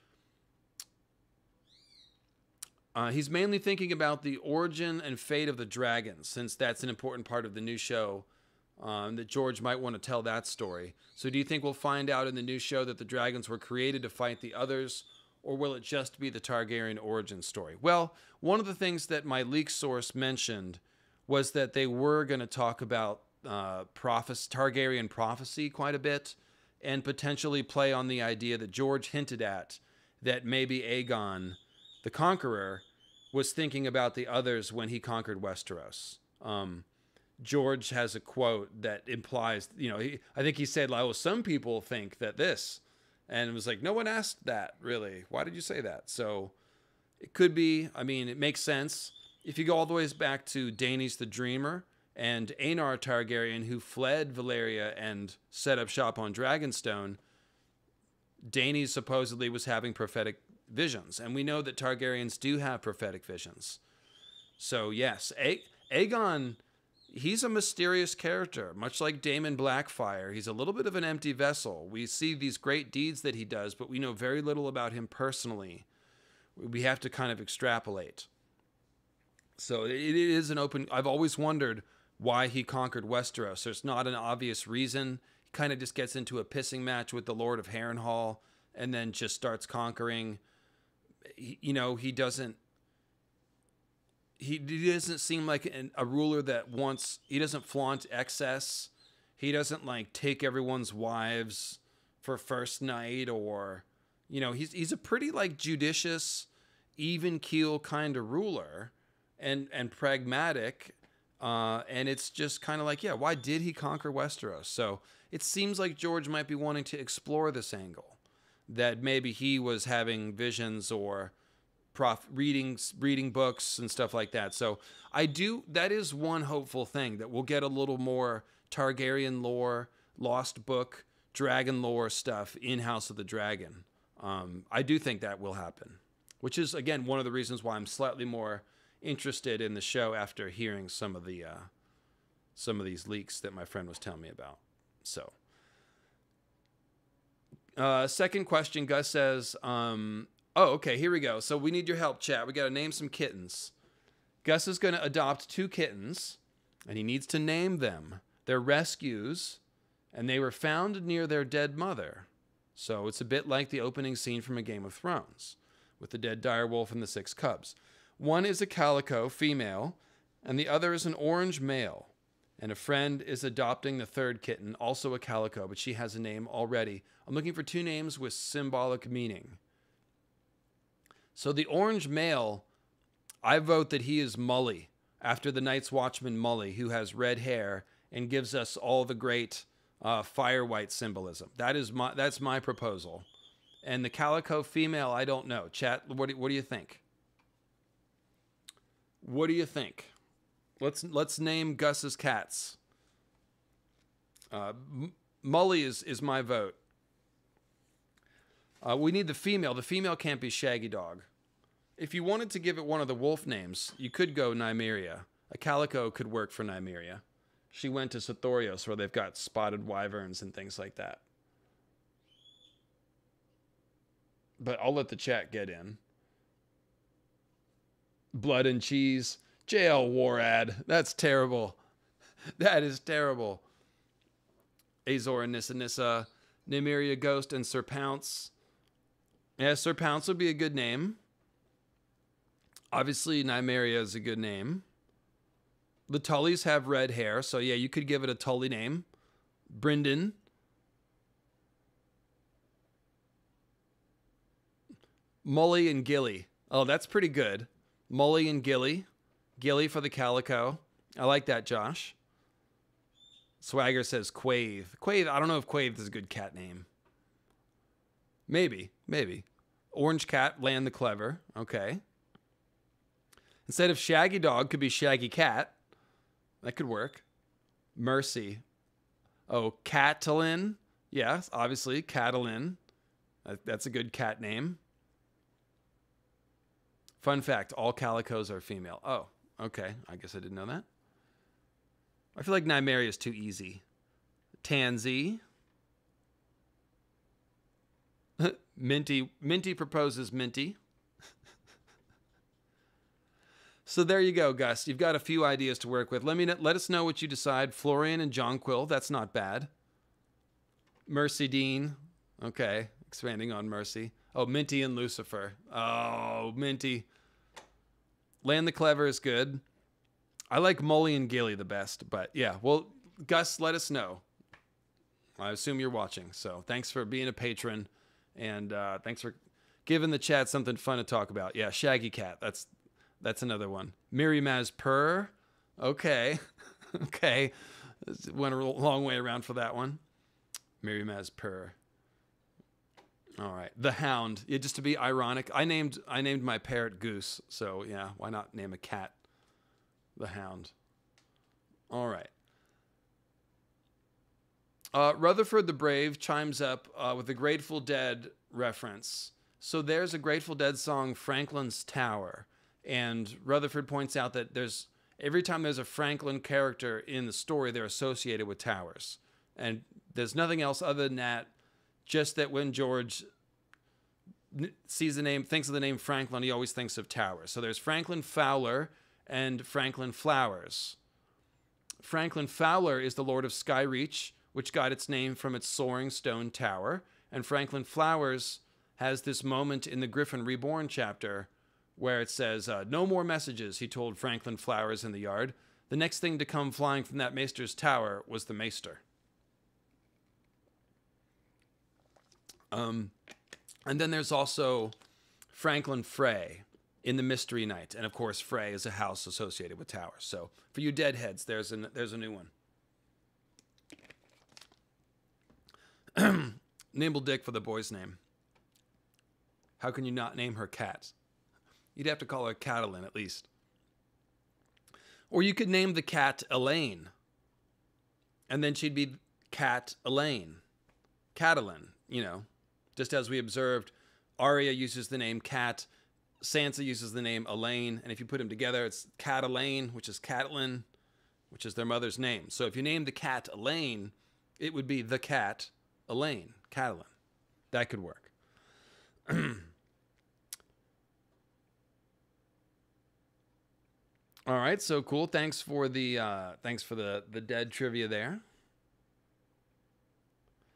he's mainly thinking about the origin and fate of the dragons, since that's an important part of the new show, that George might want to tell that story. So do you think we'll find out in the new show that the dragons were created to fight the others, or will it just be the Targaryen origin story? Well, one of the things that my leak source mentioned was that they were going to talk about Targaryen prophecy quite a bit, and potentially play on the idea that George hinted at, that maybe Aegon, the Conqueror, was thinking about the others when he conquered Westeros. George has a quote that implies, I think he said, like, oh, some people think that this, and it was like, no one asked that, really. Why did you say that? So it could be, it makes sense. If you go all the way back to Daenys the Dreamer, and Aenar Targaryen, who fled Valyria and set up shop on Dragonstone, Daenys supposedly was having prophetic visions. And we know that Targaryens do have prophetic visions. So yes, Aegon, he's a mysterious character. Much like Daemon Blackfyre, he's a little bit of an empty vessel. We see these great deeds that he does, but we know very little about him personally. We have to kind of extrapolate. So it is an open... I've always wondered why he conquered Westeros. There's not an obvious reason. He kind of just gets into a pissing match with the Lord of Harrenhal and then just starts conquering. He doesn't seem like a ruler that wants... He doesn't flaunt excess. He doesn't take everyone's wives for first night, or he's a pretty judicious, even keel kind of ruler and pragmatic. And it's just kind of why did he conquer Westeros? So it seems like George might be wanting to explore this angle, that maybe he was having visions or reading books and stuff like that. So that is one hopeful thing, that we'll get a little more Targaryen lore, lost book, dragon lore stuff in House of the Dragon. I do think that will happen, which is, again, one of the reasons why I'm slightly more interested in the show after hearing some of these leaks that my friend was telling me about. So, second question, Gus says, okay, here we go. So we need your help, chat. We got to name some kittens. Gus is going to adopt 2 kittens, and he needs to name them. They're rescues, and they were found near their dead mother. So it's a bit like the opening scene from A Game of Thrones, with the dead direwolf and the 6 cubs. One is a calico, female, and the other is an orange, male. And a friend is adopting the 3rd kitten, also a calico, but she has a name already. I'm looking for 2 names with symbolic meaning. So the orange male, I vote that he is Mully, after the Night's Watchman Mully, who has red hair and gives us all the great fire white symbolism. That's my proposal. And the calico female, I don't know. Chat, what do you think? What do you think? Let's name Gus's cats. Mully is my vote. We need the female. The female can't be Shaggy Dog. If you wanted to give it one of the wolf names, you could go Nymeria. A calico could work for Nymeria. She went to Sithorios, where they've got spotted wyverns and things like that. But I'll let the chat get in. Blood and cheese. JL Warad. That's terrible. That is terrible. Azor and Nissa, Nymeria Ghost, and Sir Pounce. Yeah, Sir Pounce would be a good name. Obviously, Nymeria is a good name. The Tullys have red hair, so yeah, you could give it a Tully name. Brynden. Mully and Gilly. Oh, that's pretty good. Molly and Gilly. Gilly for the calico. I like that, Josh. Swagger says Quave. Quave, I don't know if Quave is a good cat name. Maybe. Orange Cat, Land the Clever. Okay. Instead of Shaggy Dog, could be Shaggy Cat. That could work. Mercy. Oh, Catalin. Yes, obviously, Catalin. That's a good cat name. Fun fact, all calicos are female. Oh, okay. I guess I didn't know that. I feel like Nymeria is too easy. Tansy. Minty proposes Minty. So there you go, Gus. You've got a few ideas to work with. Let us know what you decide. Florian and Jonquil. That's not bad. Mercy Dean. Okay. Expanding on Mercy. Oh, Minty and Lucifer. Oh, Minty. Land the Clever is good. I like Molly and Gilly the best, but yeah. Well, Gus, let us know. I assume you're watching, so thanks for being a patron, and thanks for giving the chat something fun to talk about. Yeah, Shaggy Cat. That's another one. Mirimaz Purr. Okay. Okay. Went a long way around for that one. Mirimaz Purr. All right. The Hound. Yeah, just to be ironic, I named my parrot Goose, so yeah, why not name a cat the Hound? All right. Rutherford the Brave chimes up with a Grateful Dead reference. So there's a Grateful Dead song, Franklin's Tower. And Rutherford points out that every time there's a Franklin character in the story, they're associated with towers. And there's nothing else other than that, just that when George sees the name, thinks of the name Franklin, he always thinks of towers. So there's Franklin Fowler and Franklin Flowers. Franklin Fowler is the Lord of Skyreach, which got its name from its soaring stone tower. And Franklin Flowers has this moment in the Griffin Reborn chapter where it says, no more messages, he told Franklin Flowers in the yard. The next thing to come flying from that Maester's tower was the Maester. And then there's also Franklin Frey in the Mystery Knight. And of course, Frey is a house associated with towers. So for you deadheads, there's a new one. Nimble Dick for the boy's name. How can you not name her cat? You'd have to call her Catalin at least. Or you could name the cat Elaine. And then she'd be Cat Elaine. Catalin, Just as we observed, Arya uses the name Cat, Sansa uses the name Elaine, and if you put them together, it's Cat Elaine, which is Catelyn, which is their mother's name. So if you name the cat Elaine, it would be the cat Elaine, Catelyn. That could work. All right, so cool. Thanks for the dead trivia there.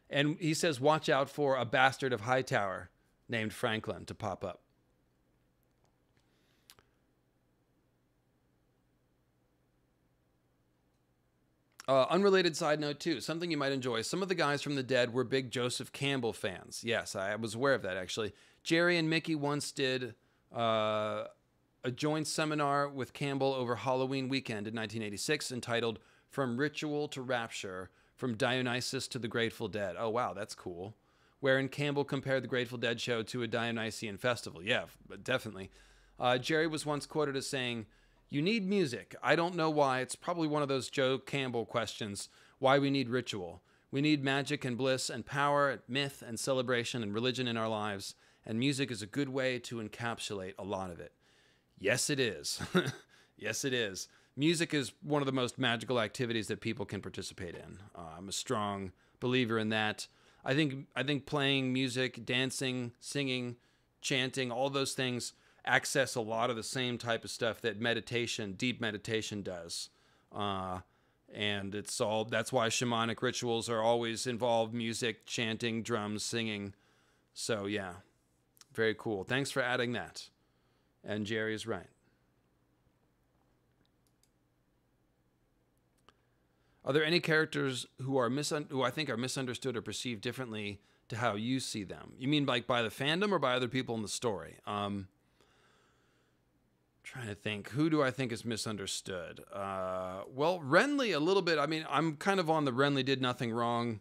And he says, watch out for a bastard of Hightower named Franklin to pop up. Unrelated side note, too. Something you might enjoy. Some of the guys from the Dead were big Joseph Campbell fans. Yes, I was aware of that, actually. Jerry and Mickey once did a joint seminar with Campbell over Halloween weekend in 1986 entitled From Ritual to Rapture, From Dionysus to the Grateful Dead. Oh, wow, that's cool. Wherein Campbell compared the Grateful Dead show to a Dionysian festival. Yeah, definitely. Jerry was once quoted as saying, "You need music. I don't know why. It's probably one of those Joe Campbell questions, why we need ritual. We need magic and bliss and power, myth and celebration and religion in our lives, and music is a good way to encapsulate a lot of it." Yes, it is. Yes, it is. Music is one of the most magical activities that people can participate in. I'm a strong believer in that. I think playing music, dancing, singing, chanting, all those things access a lot of the same type of stuff that meditation, deep meditation does. And that's why shamanic rituals are always involved music, chanting, drums, singing. So yeah, very cool. Thanks for adding that. And Jerry is right. Are there any characters who I think are misunderstood or perceived differently to how you see them? You mean like by the fandom or by other people in the story? Trying to think, who do I think is misunderstood? Well, Renly a little bit. I mean, I'm kind of on the Renly did nothing wrong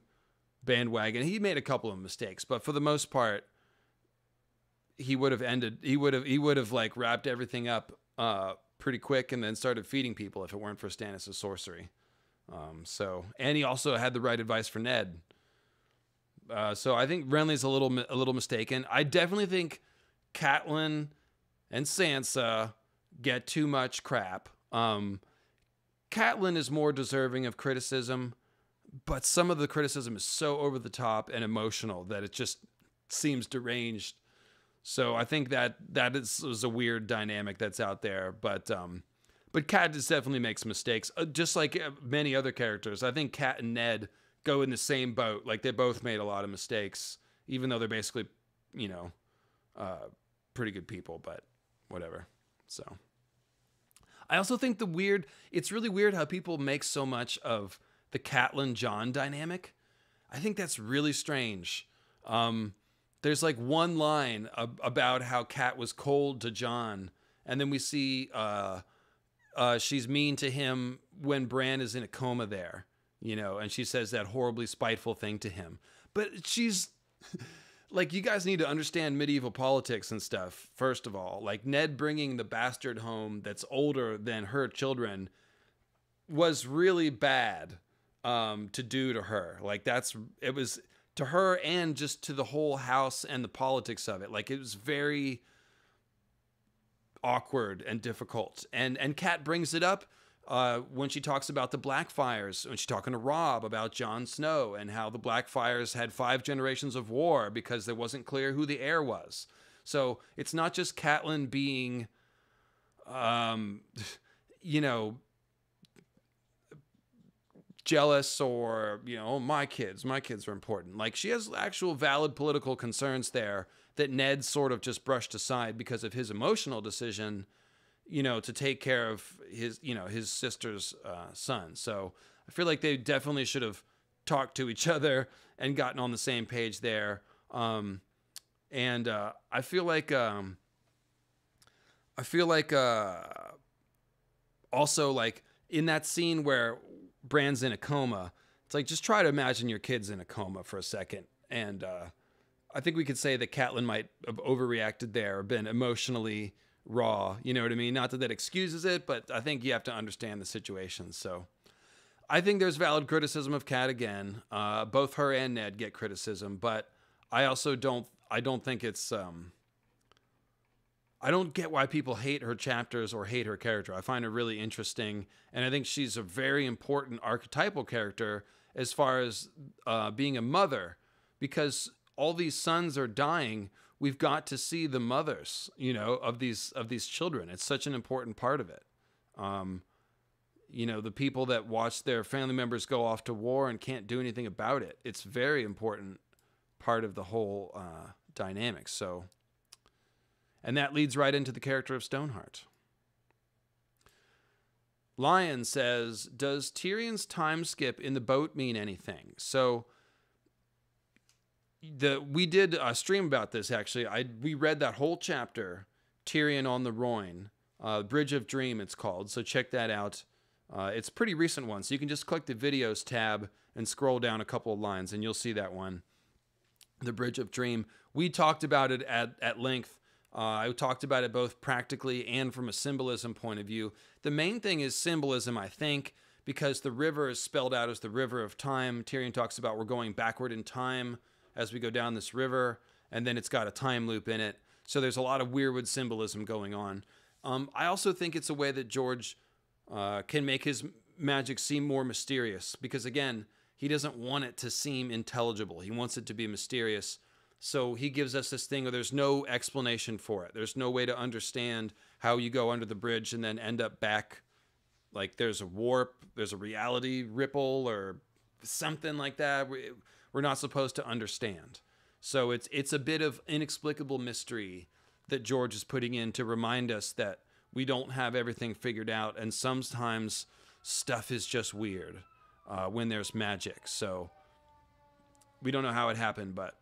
bandwagon. He made a couple of mistakes, but for the most part, he would have like wrapped everything up pretty quick and then started feeding people if it weren't for Stannis' sorcery. And he also had the right advice for Ned. So I think Renly's a little mistaken. I definitely think Catelyn and Sansa get too much crap. Catelyn is more deserving of criticism, but some of the criticism is so over the top and emotional that it just seems deranged. So I think that is a weird dynamic that's out there. But Cat just definitely makes mistakes, just like many other characters. I think Cat and Ned go in the same boat. Like, they both made a lot of mistakes, even though they're basically, pretty good people, but whatever. So I also think it's really weird how people make so much of the Catelyn Jon dynamic. I think that's really strange. There's like one line about how Cat was cold to Jon, and then we see she's mean to him when Bran is in a coma there, and she says that horribly spiteful thing to him. But she's like, you guys need to understand medieval politics and stuff, first of all. Like, Ned bringing the bastard home that's older than her children was really bad to do to her. Like, it was to her and just to the whole house and the politics of it. Like, it was very awkward and difficult. And Kat brings it up when she talks about the Blackfires, when she's talking to Robb about Jon Snow and how the Blackfires had 5 generations of war because it wasn't clear who the heir was. So it's not just Catelyn being, jealous or, oh, my kids are important. Like, she has actual valid political concerns there that Ned sort of just brushed aside because of his emotional decision, to take care of his sister's son. So I feel like they definitely should have talked to each other and gotten on the same page there. I feel like also, like, in that scene where Bran's in a coma, it's like, just try to imagine your kid's in a coma for a second. And I think we could say that Catelyn might have overreacted there or been emotionally raw. You know what I mean? Not that excuses it, but I think you have to understand the situation. So I think there's valid criticism of Cat again. Both her and Ned get criticism, but I also don't think it's, I don't get why people hate her chapters or hate her character. I find her really interesting, and I think she's a very important archetypal character as far as being a mother, because all these sons are dying. We've got to see the mothers, of these children. It's such an important part of it. The people that watch their family members go off to war and can't do anything about it. It's very important part of the whole dynamic. So. And that leads right into the character of Stoneheart. Lion says, does Tyrion's time skip in the boat mean anything? So we did a stream about this, actually. We read that whole chapter, Tyrion on the Rhoyne, Bridge of Dream it's called, so check that out. It's a pretty recent one, so you can just click the videos tab and scroll down a couple of lines, and you'll see that one, the Bridge of Dream. We talked about it at length. I talked about it both practically and from a symbolism point of view. The main thing is symbolism, I think, because the river is spelled out as the river of time. Tyrion talks about we're going backward in time as we go down this river, and then it's got a time loop in it. So there's a lot of Weirwood symbolism going on. I also think it's a way that George can make his magic seem more mysterious, because, again, he doesn't want it to seem intelligible. He wants it to be mysterious. So he gives us this thing where there's no explanation for it. There's no way to understand how you go under the bridge and then end up back. Like, there's a warp, there's a reality ripple or something like that. We're not supposed to understand. So it's a bit of inexplicable mystery that George is putting in to remind us that we don't have everything figured out. And sometimes stuff is just weird when there's magic. So we don't know how it happened, but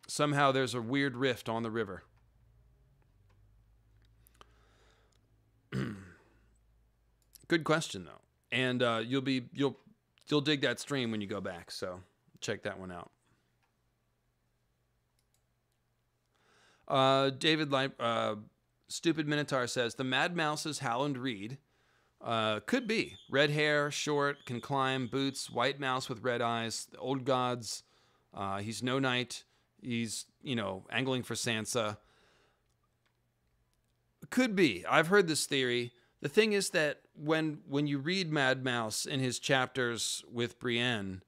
somehow there's a weird rift on the river. Good question though, and you'll dig that stream when you go back. So check that one out. David Stupid Minotaur says the Mad Mouse's Howland Reed. Could be. Red hair, short, can climb, boots, white mouse with red eyes, the old gods. He's no knight. He's, angling for Sansa. Could be. I've heard this theory. The thing is that when you read Mad Mouse in his chapters with Brienne,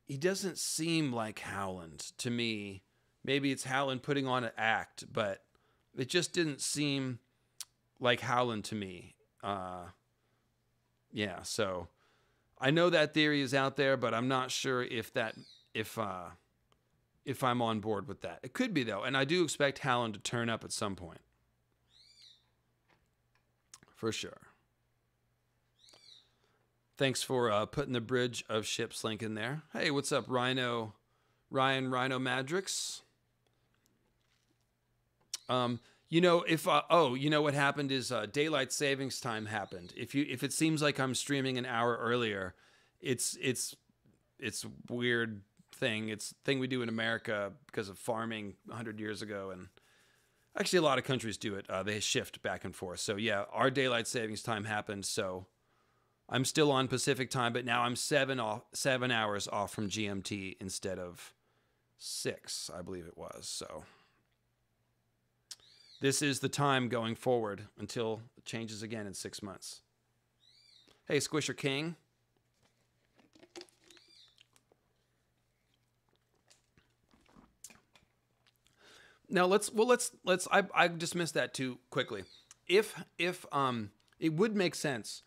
he doesn't seem like Howland to me. Maybe it's Howland putting on an act, but it just didn't seem like Howland to me. Yeah, so I know that theory is out there, but I'm not sure if I'm on board with that. It could be though, and I do expect Howland to turn up at some point. For sure. Thanks for putting the Bridge of Ships link in there. Hey, what's up, Ryan Rhino Madrix? What happened is daylight savings time happened. If it seems like I'm streaming an hour earlier, it's weird thing. It's a thing we do in America because of farming 100 years ago, and actually a lot of countries do it. They shift back and forth. So yeah, our daylight savings time happened. So I'm still on Pacific time, but now I'm 7 hours off from GMT instead of 6, I believe it was. So this is the time going forward until it changes again in 6 months. Hey, Squisher King. Now I just missed that too quickly. If it would make sense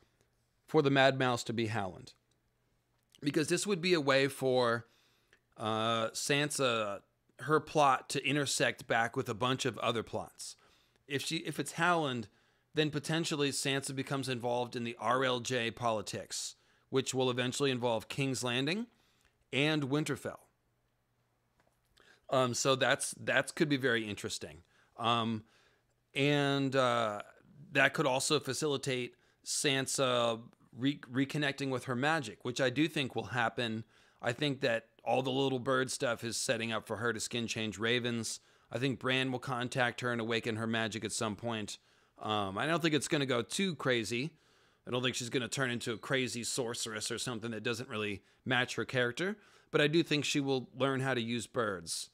for the Mad Mouse to be Howland, because this would be a way for Sansa, her plot to intersect back with a bunch of other plots. If it's Howland, then potentially Sansa becomes involved in the RLJ politics, which will eventually involve King's Landing and Winterfell. So that could be very interesting. And that could also facilitate Sansa reconnecting with her magic, which I do think will happen. I think that all the little bird stuff is setting up for her to skin change ravens. I think Bran will contact her and awaken her magic at some point. I don't think it's going to go too crazy. I don't think she's going to turn into a crazy sorceress or something that doesn't really match her character. But I do think she will learn how to use birds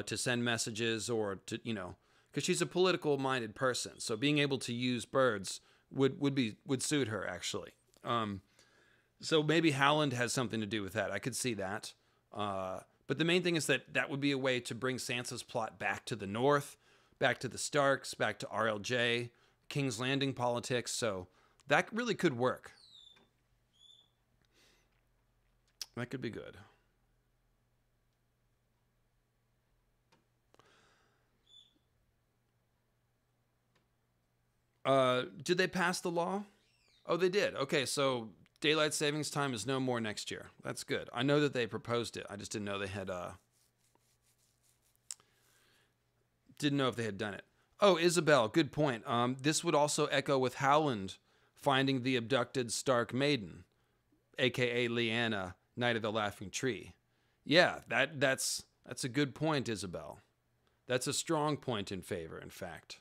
to send messages, or to, because she's a political minded person. So being able to use birds would suit her, actually. So maybe Howland has something to do with that. I could see that. But the main thing is that would be a way to bring Sansa's plot back to the north, back to the Starks, back to RLJ, King's Landing politics. So that really could work. That could be good. Did they pass the law? Oh, they did. Okay, so daylight savings time is no more next year. That's good. I know that they proposed it. I just didn't know they had didn't know if they had done it. Oh, Isabel, good point. This would also echo with Howland finding the abducted Stark maiden, aka Lyanna, Knight of the Laughing Tree. Yeah, that's a good point, Isabel. That's a strong point in favor, in fact.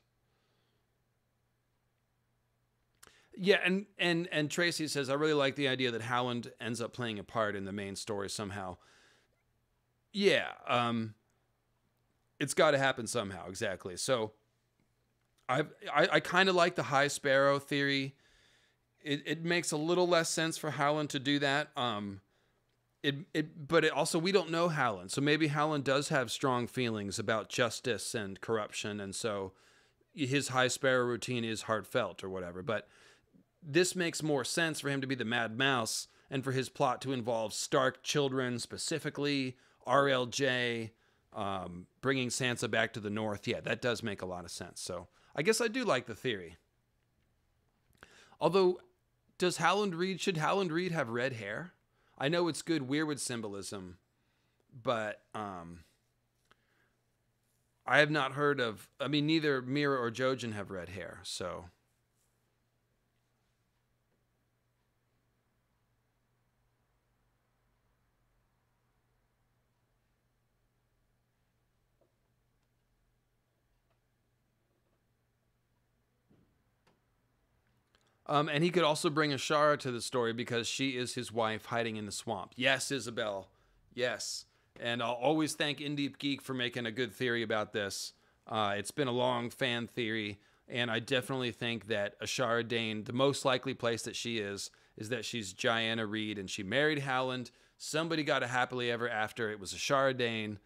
Yeah, and Tracy says, I really like the idea that Howland ends up playing a part in the main story somehow. Yeah, it's got to happen somehow, exactly. So I kind of like the High Sparrow theory. It makes a little less sense for Howland to do that. But also, we don't know Howland, so maybe Howland does have strong feelings about justice and corruption, and so his High Sparrow routine is heartfelt or whatever. But this makes more sense for him to be the Mad Mouse and for his plot to involve Stark children, specifically RLJ, bringing Sansa back to the north. Yeah, that does make a lot of sense. So I guess I do like the theory. Although, should Howland Reed have red hair? I know it's good Weirwood symbolism, but I have not heard of, neither Mira or Jojen have red hair, so And he could also bring Ashara to the story because she is his wife hiding in the swamp. Yes, Isabel. Yes. And I'll always thank Indeep Geek for making a good theory about this. It's been a long fan theory, and I definitely think that Ashara Dane, the most likely place that she is that she's Diana Reed, and she married Howland. Somebody got a happily ever after. It was Ashara Dane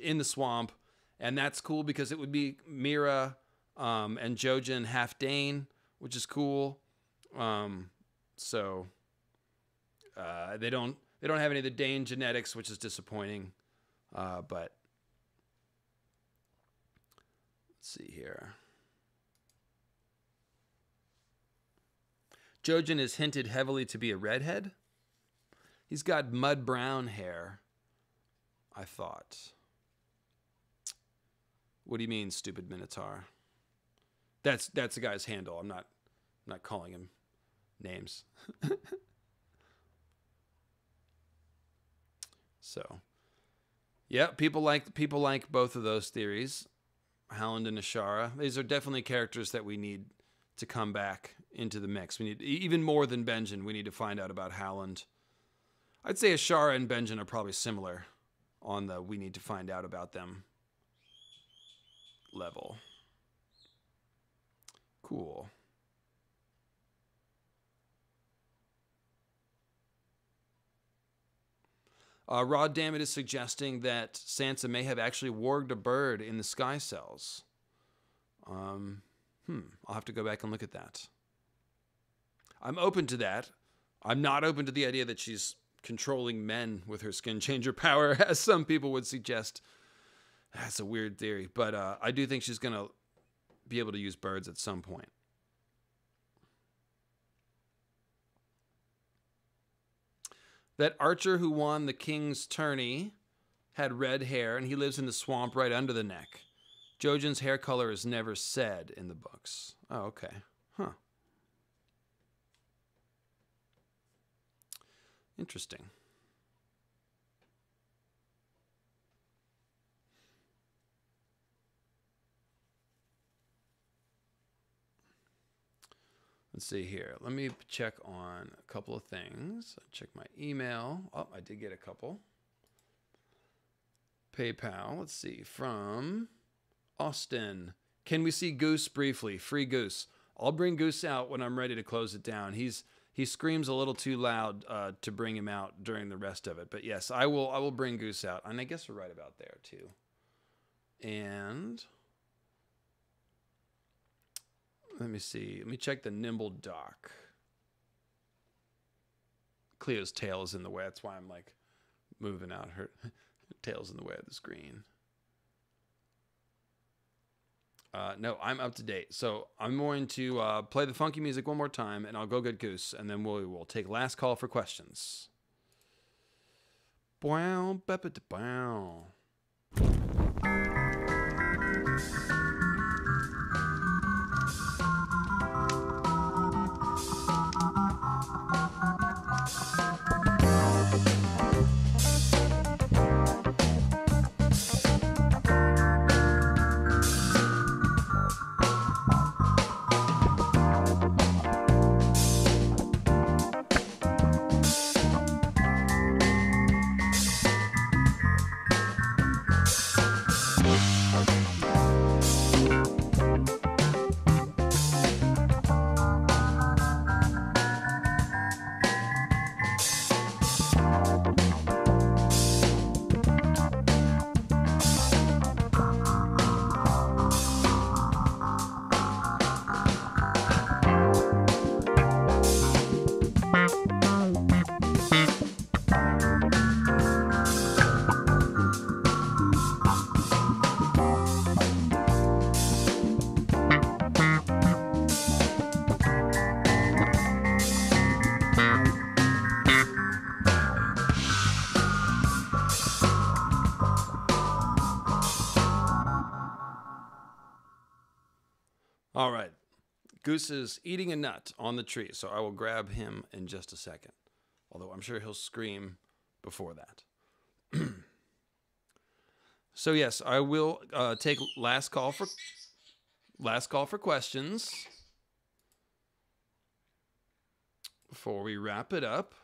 in the swamp, and that's cool because it would be Mira and Jojen half Dane, which is cool. So they don't have any of the Dane genetics, which is disappointing. But let's see here. Jojen is hinted heavily to be a redhead. He's got mud brown hair, I thought. What do you mean, stupid Minotaur? That's the guy's handle. I'm not calling him names. So, yeah, people like both of those theories, Howland and Ashara. These are definitely characters that we need to come back into the mix. We need, even more than Benjen, we need to find out about Howland. I'd say Ashara and Benjen are probably similar on the we need to find out about them level. Cool. Rod Dammit is suggesting that Sansa may have actually warged a bird in the sky cells. I'll have to go back and look at that. I'm open to that. I'm not open to the idea that she's controlling men with her skin changer power, as some people would suggest. That's a weird theory, but I do think she's going to be able to use birds at some point. That archer who won the king's tourney had red hair, and he lives in the swamp right under the neck. Jojen's hair color is never said in the books. Oh, okay. Huh. Interesting. Let's see here. Let me check on a couple of things. Check my email. Oh, I did get a couple. PayPal. Let's see. From Austin. Can we see Goose briefly? Free Goose. I'll bring Goose out when I'm ready to close it down. He screams a little too loud to bring him out during the rest of it. But yes, I will bring Goose out. And I guess we're right about there too. And let me see. Let me check the Nimble dock. Cleo's tail is in the way. That's why I'm like moving out. Her tail's in the way of the screen. No, I'm up to date. So I'm going to play the funky music one more time, and I'll go get Goose, and then we will take last call for questions. Bow, bow. All right. Goose is eating a nut on the tree, so I will grab him in just a second. Although I'm sure he'll scream before that. So yes, I will take last call for questions. before we wrap it up.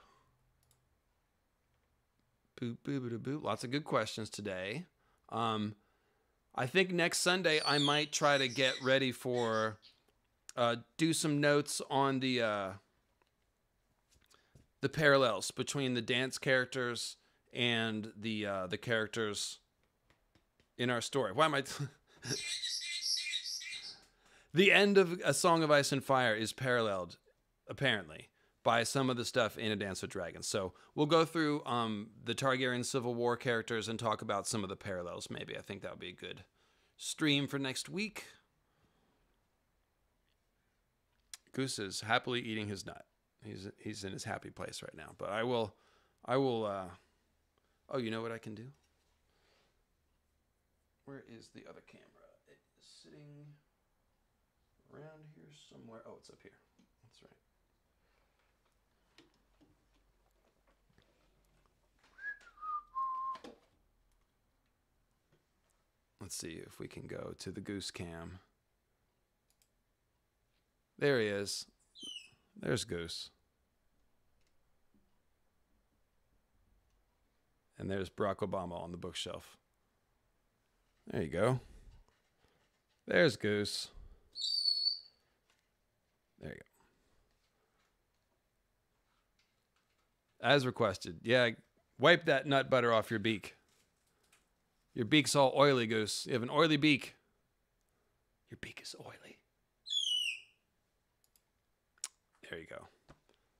Boop, boop, boop, boop. Lots of good questions today. I think next Sunday I might try to get ready for do some notes on the parallels between the dance characters and the characters in our story. Why am I? The end of A Song of Ice and Fire is paralleled, apparently, by some of the stuff in A Dance with Dragons. So we'll go through the Targaryen Civil War characters and talk about some of the parallels, maybe. I think that would be a good stream for next week. Goose is happily eating his nut. He's in his happy place right now. But I will, oh, you know what I can do? Where is the other camera? It is sitting around here somewhere. Oh, it's up here. That's right. Let's see if we can go to the Goose cam. There he is. There's Goose. And there's Barack Obama on the bookshelf. There you go. There's Goose. There you go. As requested. Yeah, wipe that nut butter off your beak. Your beak's all oily, Goose. You have an oily beak. Your beak is oily. There you go.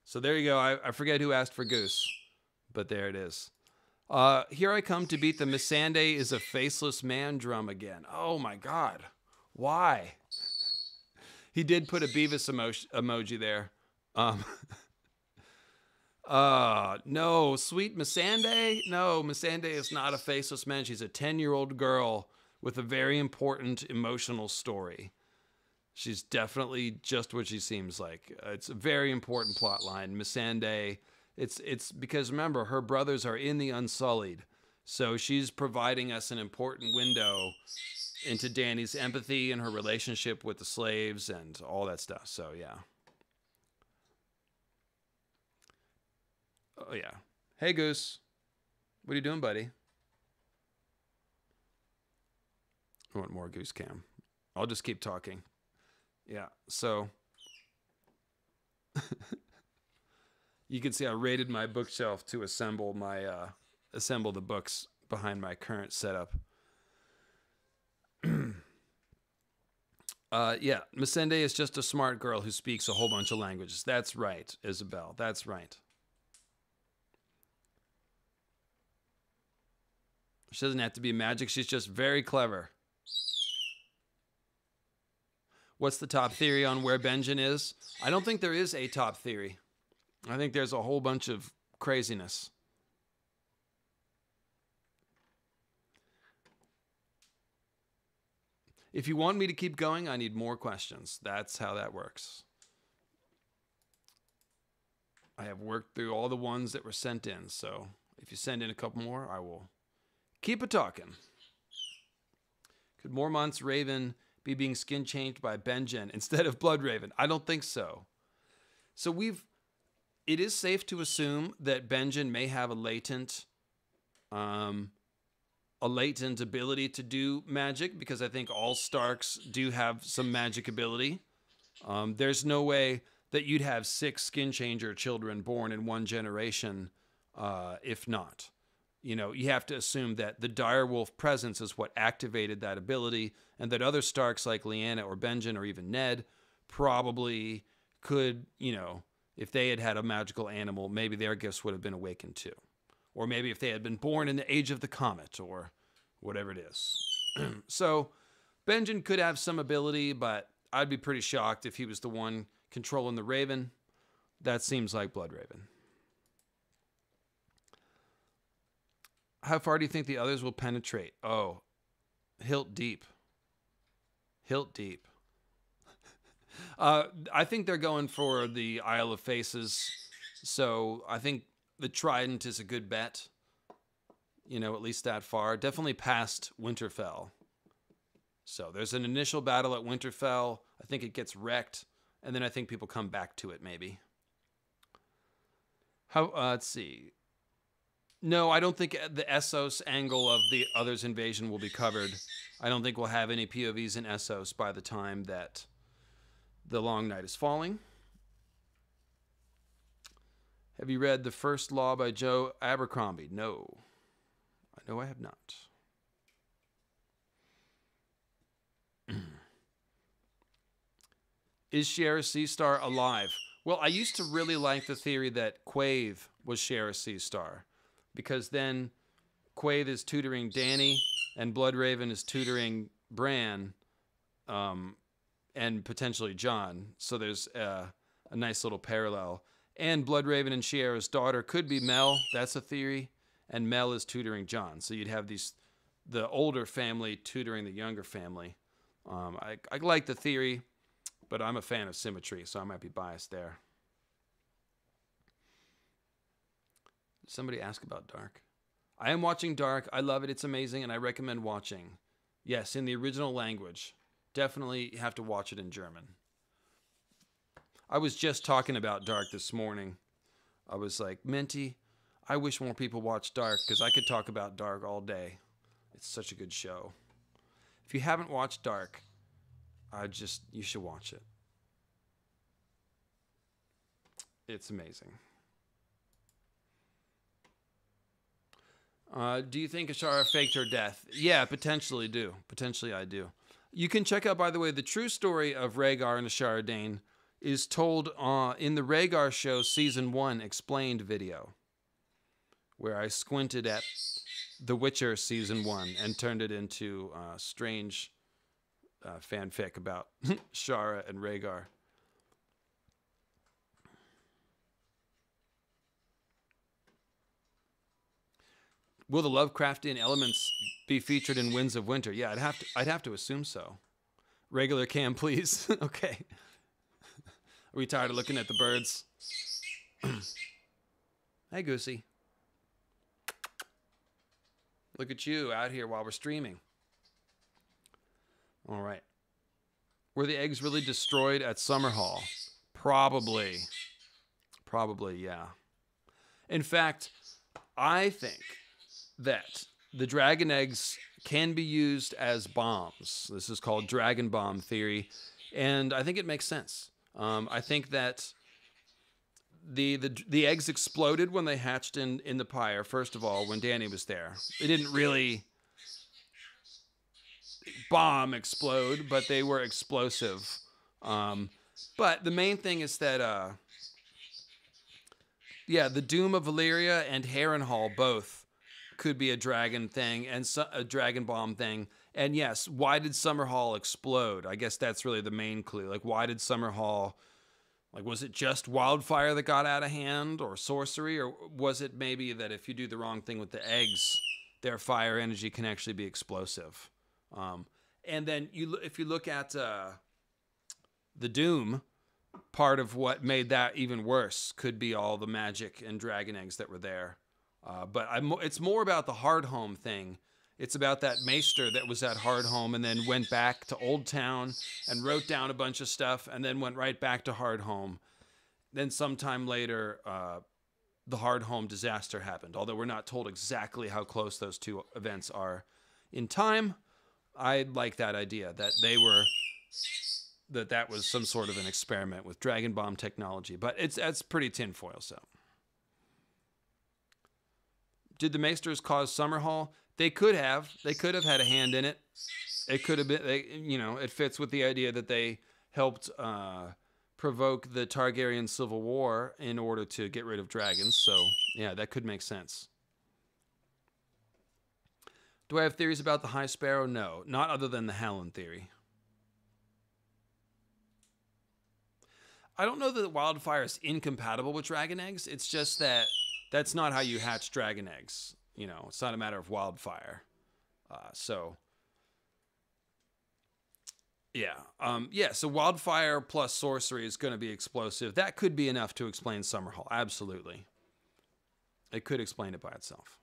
So there you go. I forget who asked for Goose, but there it is. Here I come to beat the Missandei is a faceless man drum again. Oh my God. Why? He did put a Beavis emoji there. No, sweet Missandei. No, Missandei is not a faceless man. She's a 10-year-old girl with a very important emotional story. She's definitely just what she seems like. It's a very important plot line. Missandei, it's because remember, her brothers are in the Unsullied. So she's providing us an important window into Dany's empathy and her relationship with the slaves and all that stuff. So yeah. Oh yeah. Hey Goose. What are you doing, buddy? I want more Goose cam. I'll just keep talking. Yeah, so you can see I raided my bookshelf to assemble my assemble the books behind my current setup. Yeah, Missandei is just a smart girl who speaks a whole bunch of languages. That's right, Isabel. That's right. She doesn't have to be magic. She's just very clever. What's the top theory on where Benjen is? I don't think there is a top theory. I think there's a whole bunch of craziness. If you want me to keep going, I need more questions. That's how that works. I have worked through all the ones that were sent in, so if you send in a couple more, I will keep it talking. Could Mormont's Raven be being skin changed by Benjen instead of Bloodraven? I don't think so. So it is safe to assume that Benjen may have a latent ability to do magic, because I think all Starks do have some magic ability. There's no way that you'd have 6 skin changer children born in one generation, if not. You know, you have to assume that the direwolf presence is what activated that ability, and that other Starks like Lyanna or Benjen or even Ned probably could, you know, if they had had a magical animal, maybe their gifts would have been awakened too. Or maybe if they had been born in the age of the comet or whatever it is. So Benjen could have some ability, but I'd be pretty shocked if he was the one controlling the Raven. That seems like Bloodraven. How far do you think the others will penetrate? Oh, hilt deep. Hilt deep. I think they're going for the Isle of Faces. So I think the Trident is a good bet. You know, at least that far. Definitely past Winterfell. So there's an initial battle at Winterfell. I think it gets wrecked. And then I think people come back to it, maybe. How? Let's see. No, I don't think the Essos angle of the Others invasion will be covered. I don't think we'll have any POVs in Essos by the time that the Long Night is falling. Have you read The First Law by Joe Abercrombie? No. No, I have not. Is Shiera Seastar alive? Well, I used to really like the theory that Quaithe was Shiera Seastar, because then Quaithe is tutoring Dany, and Bloodraven is tutoring Bran, and potentially Jon. So there's a nice little parallel. And Bloodraven and Shiera's daughter could be Mel. That's a theory. And Mel is tutoring Jon. So you'd have the older family tutoring the younger family. I like the theory, but I'm a fan of symmetry, so I might be biased there. Did somebody ask about Dark? I am watching Dark. I love it. It's amazing, and I recommend watching. Yes, in the original language. Definitely have to watch it in German. I was just talking about Dark this morning. I was like, Menti, I wish more people watched Dark, because I could talk about Dark all day. It's such a good show. If you haven't watched Dark, you should watch it. It's amazing. Do you think Ashara faked her death? Yeah, potentially do. Potentially I do. You can check out, by the way, the true story of Rhaegar and Ashara Dane is told in the Rhaegar Show Season 1 Explained video, where I squinted at The Witcher Season 1 and turned it into strange fanfic about Shara and Rhaegar. Will the Lovecraftian elements be featured in Winds of Winter? Yeah, I'd have to assume so. Regular cam, please. Okay. Are we tired of looking at the birds? Hey, Goosey. Look at you out here while we're streaming. All right. Were the eggs really destroyed at Summerhall? Probably. Probably, yeah. In fact, I think that the dragon eggs can be used as bombs. This is called dragon bomb theory, and I think it makes sense. I think that the eggs exploded when they hatched in the pyre. First of all, when Dany was there, they didn't really explode, but they were explosive. But the main thing is that the Doom of Valyria and Harrenhal both could be a dragon thing and a dragon bomb thing. And yes, why did Summerhall explode? I guess that's really the main clue. Like, why did Summerhall, like, was it just wildfire that got out of hand, or sorcery, or was it maybe that if you do the wrong thing with the eggs, their fire energy can actually be explosive? And then if you look at the Doom, part of what made that even worse could be all the magic and dragon eggs that were there. But it's more about the Hardhome thing. It's about that Maester that was at Hardhome and then went back to Old Town and wrote down a bunch of stuff and then went right back to Hardhome. Then sometime later, the Hardhome disaster happened. Although we're not told exactly how close those two events are in time, I like that idea that that was some sort of an experiment with dragon bomb technology. But that's pretty tinfoil. So, did the Maesters cause Summerhall? They could have. They could have had a hand in it. It could have been. It fits with the idea that they helped provoke the Targaryen Civil War in order to get rid of dragons. So, yeah, that could make sense. Do I have theories about the High Sparrow? No, not other than the Hallen theory. I don't know that wildfire is incompatible with dragon eggs. It's just that that's not how you hatch dragon eggs. It's not a matter of wildfire. So wildfire plus sorcery is going to be explosive. That could be enough to explain Summerhall. Absolutely. It could explain it by itself.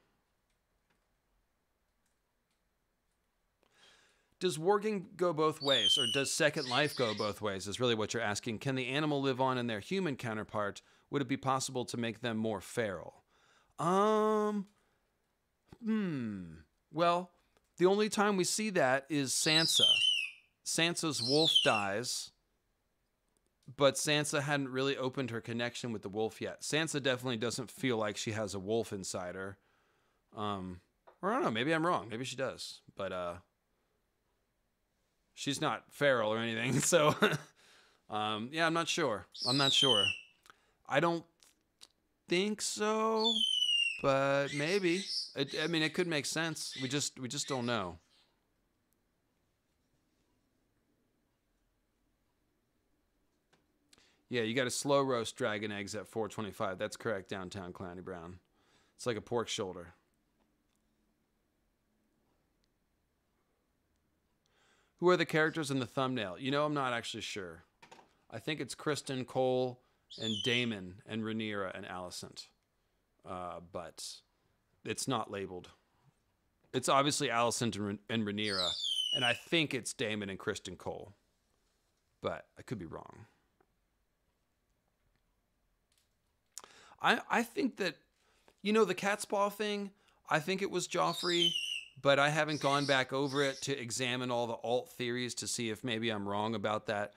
Does warging go both ways, or does Second Life go both ways, is really what you're asking. Can the animal live on in their human counterpart? Would it be possible to make them more feral? Well, the only time we see that is Sansa. Sansa's wolf dies, but Sansa hadn't really opened her connection with the wolf yet. Sansa definitely doesn't feel like she has a wolf inside her. Or I don't know, maybe I'm wrong. Maybe she does. But she's not feral or anything. So, yeah, I'm not sure. I don't think so, but maybe. It could make sense. We just don't know. Yeah, you got to slow roast dragon eggs at 425. That's correct, downtown Clowny Brown. It's like a pork shoulder. Who are the characters in the thumbnail? I'm not actually sure. I think it's Kristen, Cole, and Damon, and Rhaenyra, and Alicent. But it's not labeled. It's obviously Alicent and Rhaenyra, and I think it's Damon and Kristen Cole. But I could be wrong. I think that, the cat's paw thing, I think it was Joffrey, but I haven't gone back over it to examine all the alt theories to see if maybe I'm wrong about that.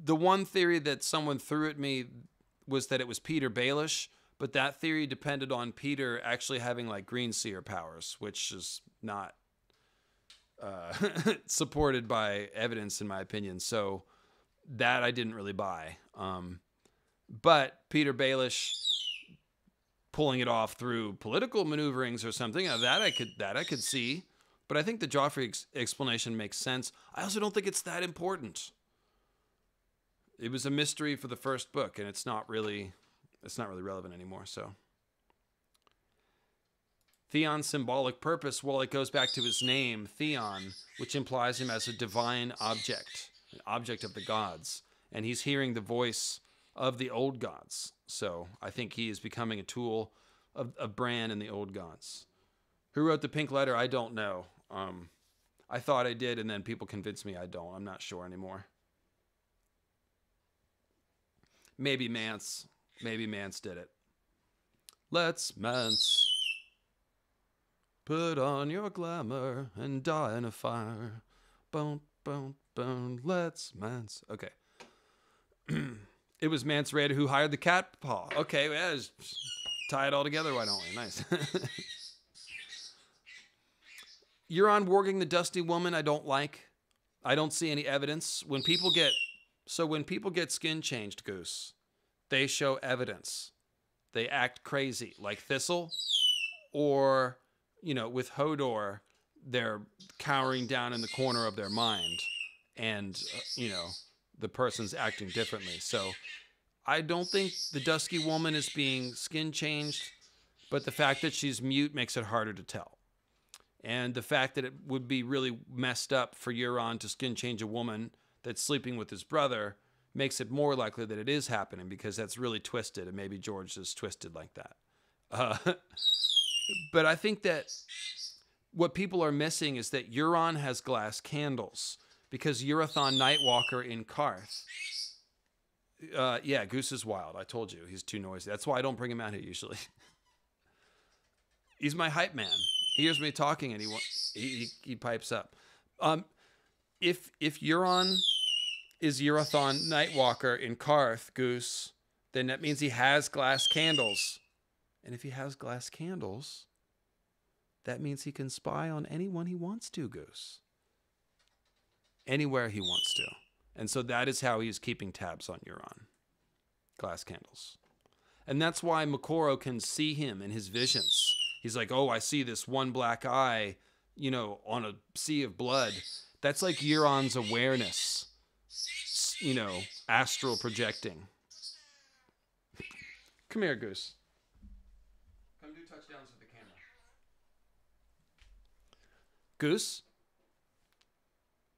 The one theory that someone threw at me was that it was Peter Baelish, but that theory depended on Peter actually having like green seer powers, which is not supported by evidence in my opinion. So that I didn't really buy. But Peter Baelish pulling it off through political maneuverings or something, that I could see. But I think the Joffrey explanation makes sense. I also don't think it's that important. It was a mystery for the first book, and it's not really relevant anymore. So Theon's symbolic purpose, well, it goes back to his name, Theon, which implies him as a divine object, an object of the gods, and he's hearing the voice of the old gods. So I think he is becoming a tool of Bran and the old gods. Who wrote the pink letter? I don't know. I thought I did, and then people convinced me I don't. I'm not sure anymore. Maybe Mance. Maybe Mance did it. Let's Mance. Put on your glamour and die in a fire. Boom, boom, boom. Let's Mance. Okay. It was Mance Raider who hired the cat paw. Okay, well, just tie it all together, why don't we? Nice. Euron warging the Dusty Woman, I don't like. I don't see any evidence. When people get skin changed, Goose, they show evidence. They act crazy, like Thistle, or, with Hodor, they're cowering down in the corner of their mind, and, the person's acting differently. So I don't think the Dusky Woman is being skin changed, but the fact that she's mute makes it harder to tell. And the fact that it would be really messed up for Euron to skin change a woman that's sleeping with his brother makes it more likely that it is happening, because that's really twisted, and maybe George is twisted like that. But I think that what people are missing is that Euron has glass candles, because Euron Nightwalker in Karth. Yeah, Goose is wild. I told you, he's too noisy. That's why I don't bring him out here usually. He's my hype man. He hears me talking and he pipes up. If Euron is Euron Nightwalker in Karth, Goose, then that means he has glass candles. And if he has glass candles, that means he can spy on anyone he wants to, Goose. Anywhere he wants to. And so that is how he's keeping tabs on Euron. Glass candles. And that's why Makoro can see him in his visions. He's like, oh, I see this one black eye, on a sea of blood. That's like Euron's awareness, astral projecting. Come here, Goose. Come do touchdowns with the camera. Goose?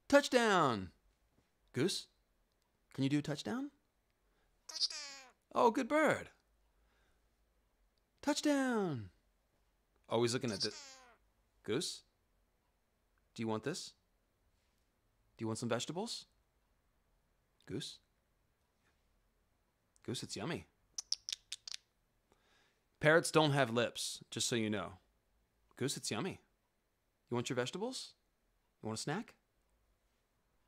Touchdown! Goose? Can you do a touchdown? Touchdown! Oh, good bird. Touchdown! Always looking at this. Goose? Do you want this? Do you want some vegetables? Goose? Goose, it's yummy. Parrots don't have lips, just so you know. Goose, it's yummy. You want your vegetables? You want a snack?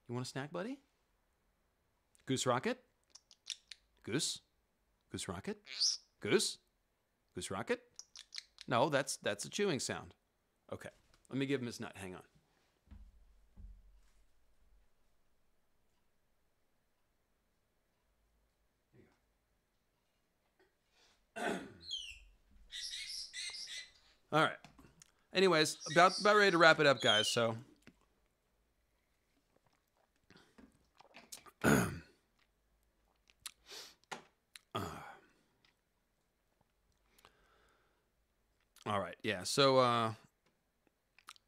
You want a snack, buddy? Goose Rocket? Goose? Goose Rocket? Goose? Goose Rocket? No, that's a chewing sound. Okay, let me give him his nut. Hang on. All right. Anyways, about ready to wrap it up, guys. So, all right, yeah. So,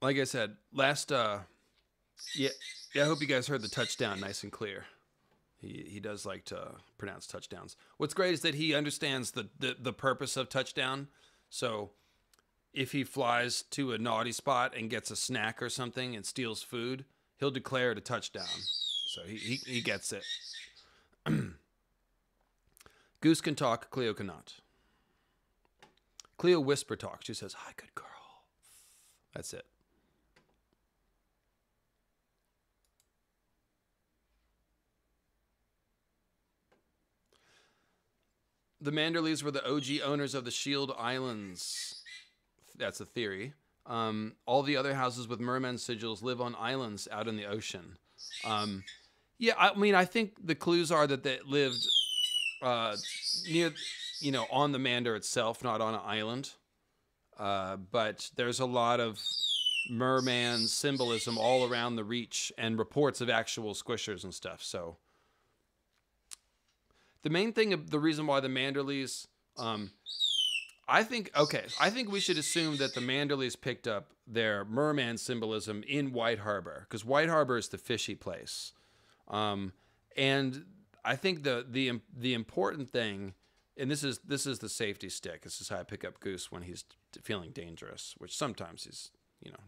like I said, last, yeah, I hope you guys heard the touchdown nice and clear. He does like to pronounce touchdowns. What's great is that he understands the purpose of touchdown. So if he flies to a naughty spot and gets a snack or something and steals food, he'll declare it a touchdown. So he gets it. Goose can talk, Cleo cannot. Cleo whisper talks. She says, "Hi, good girl." That's it. The Manderleys were the OG owners of the Shield Islands. That's a theory. All the other houses with merman sigils live on islands out in the ocean. Yeah, I mean, I think the clues are that they lived near, on the Mander itself, not on an island. But there's a lot of merman symbolism all around the Reach and reports of actual squishers and stuff. So the main thing, the reason why the Manderleys, I think we should assume that the Manderleys picked up their merman symbolism in White Harbor, because White Harbor is the fishy place. And I think the important thing, and this is the safety stick. This is how I pick up Goose when he's feeling dangerous, which sometimes he's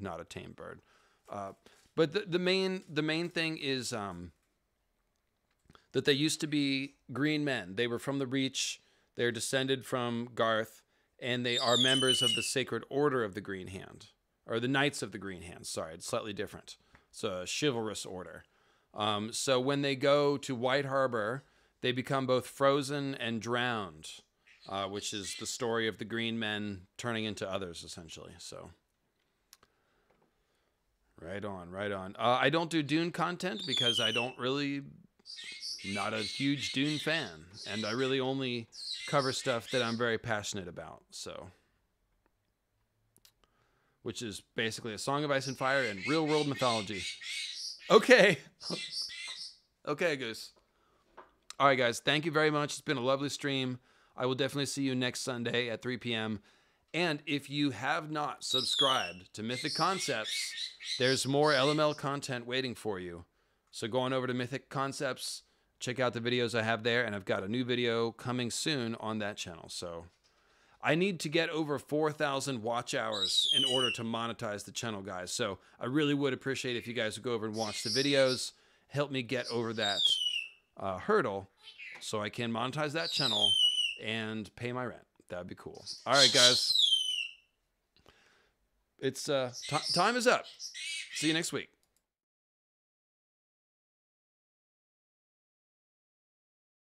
not a tame bird. But the main thing is that they used to be green men. They were from the Reach. They're descended from Garth, and they are members of the Sacred Order of the Green Hand, or the Knights of the Green Hand. Sorry, it's slightly different. It's a chivalrous order. So when they go to White Harbor, they become both frozen and drowned, which is the story of the green men turning into others, essentially. So, right on, right on. I don't do Dune content because not a huge Dune fan, and I really only cover stuff that I'm very passionate about. So, which is basically A Song of Ice and Fire and real world mythology. Okay. Okay, Goose. All right, guys. Thank you very much. It's been a lovely stream. I will definitely see you next Sunday at 3 p.m. And if you have not subscribed to Mythic Concepts, there's more LML content waiting for you. So go on over to Mythic Concepts, check out the videos I have there, and I've got a new video coming soon on that channel. So I need to get over 4,000 watch hours in order to monetize the channel, guys. So I really would appreciate if you guys would go over and watch the videos, help me get over that hurdle so I can monetize that channel and pay my rent. That'd be cool. All right, guys. It's time is up. See you next week.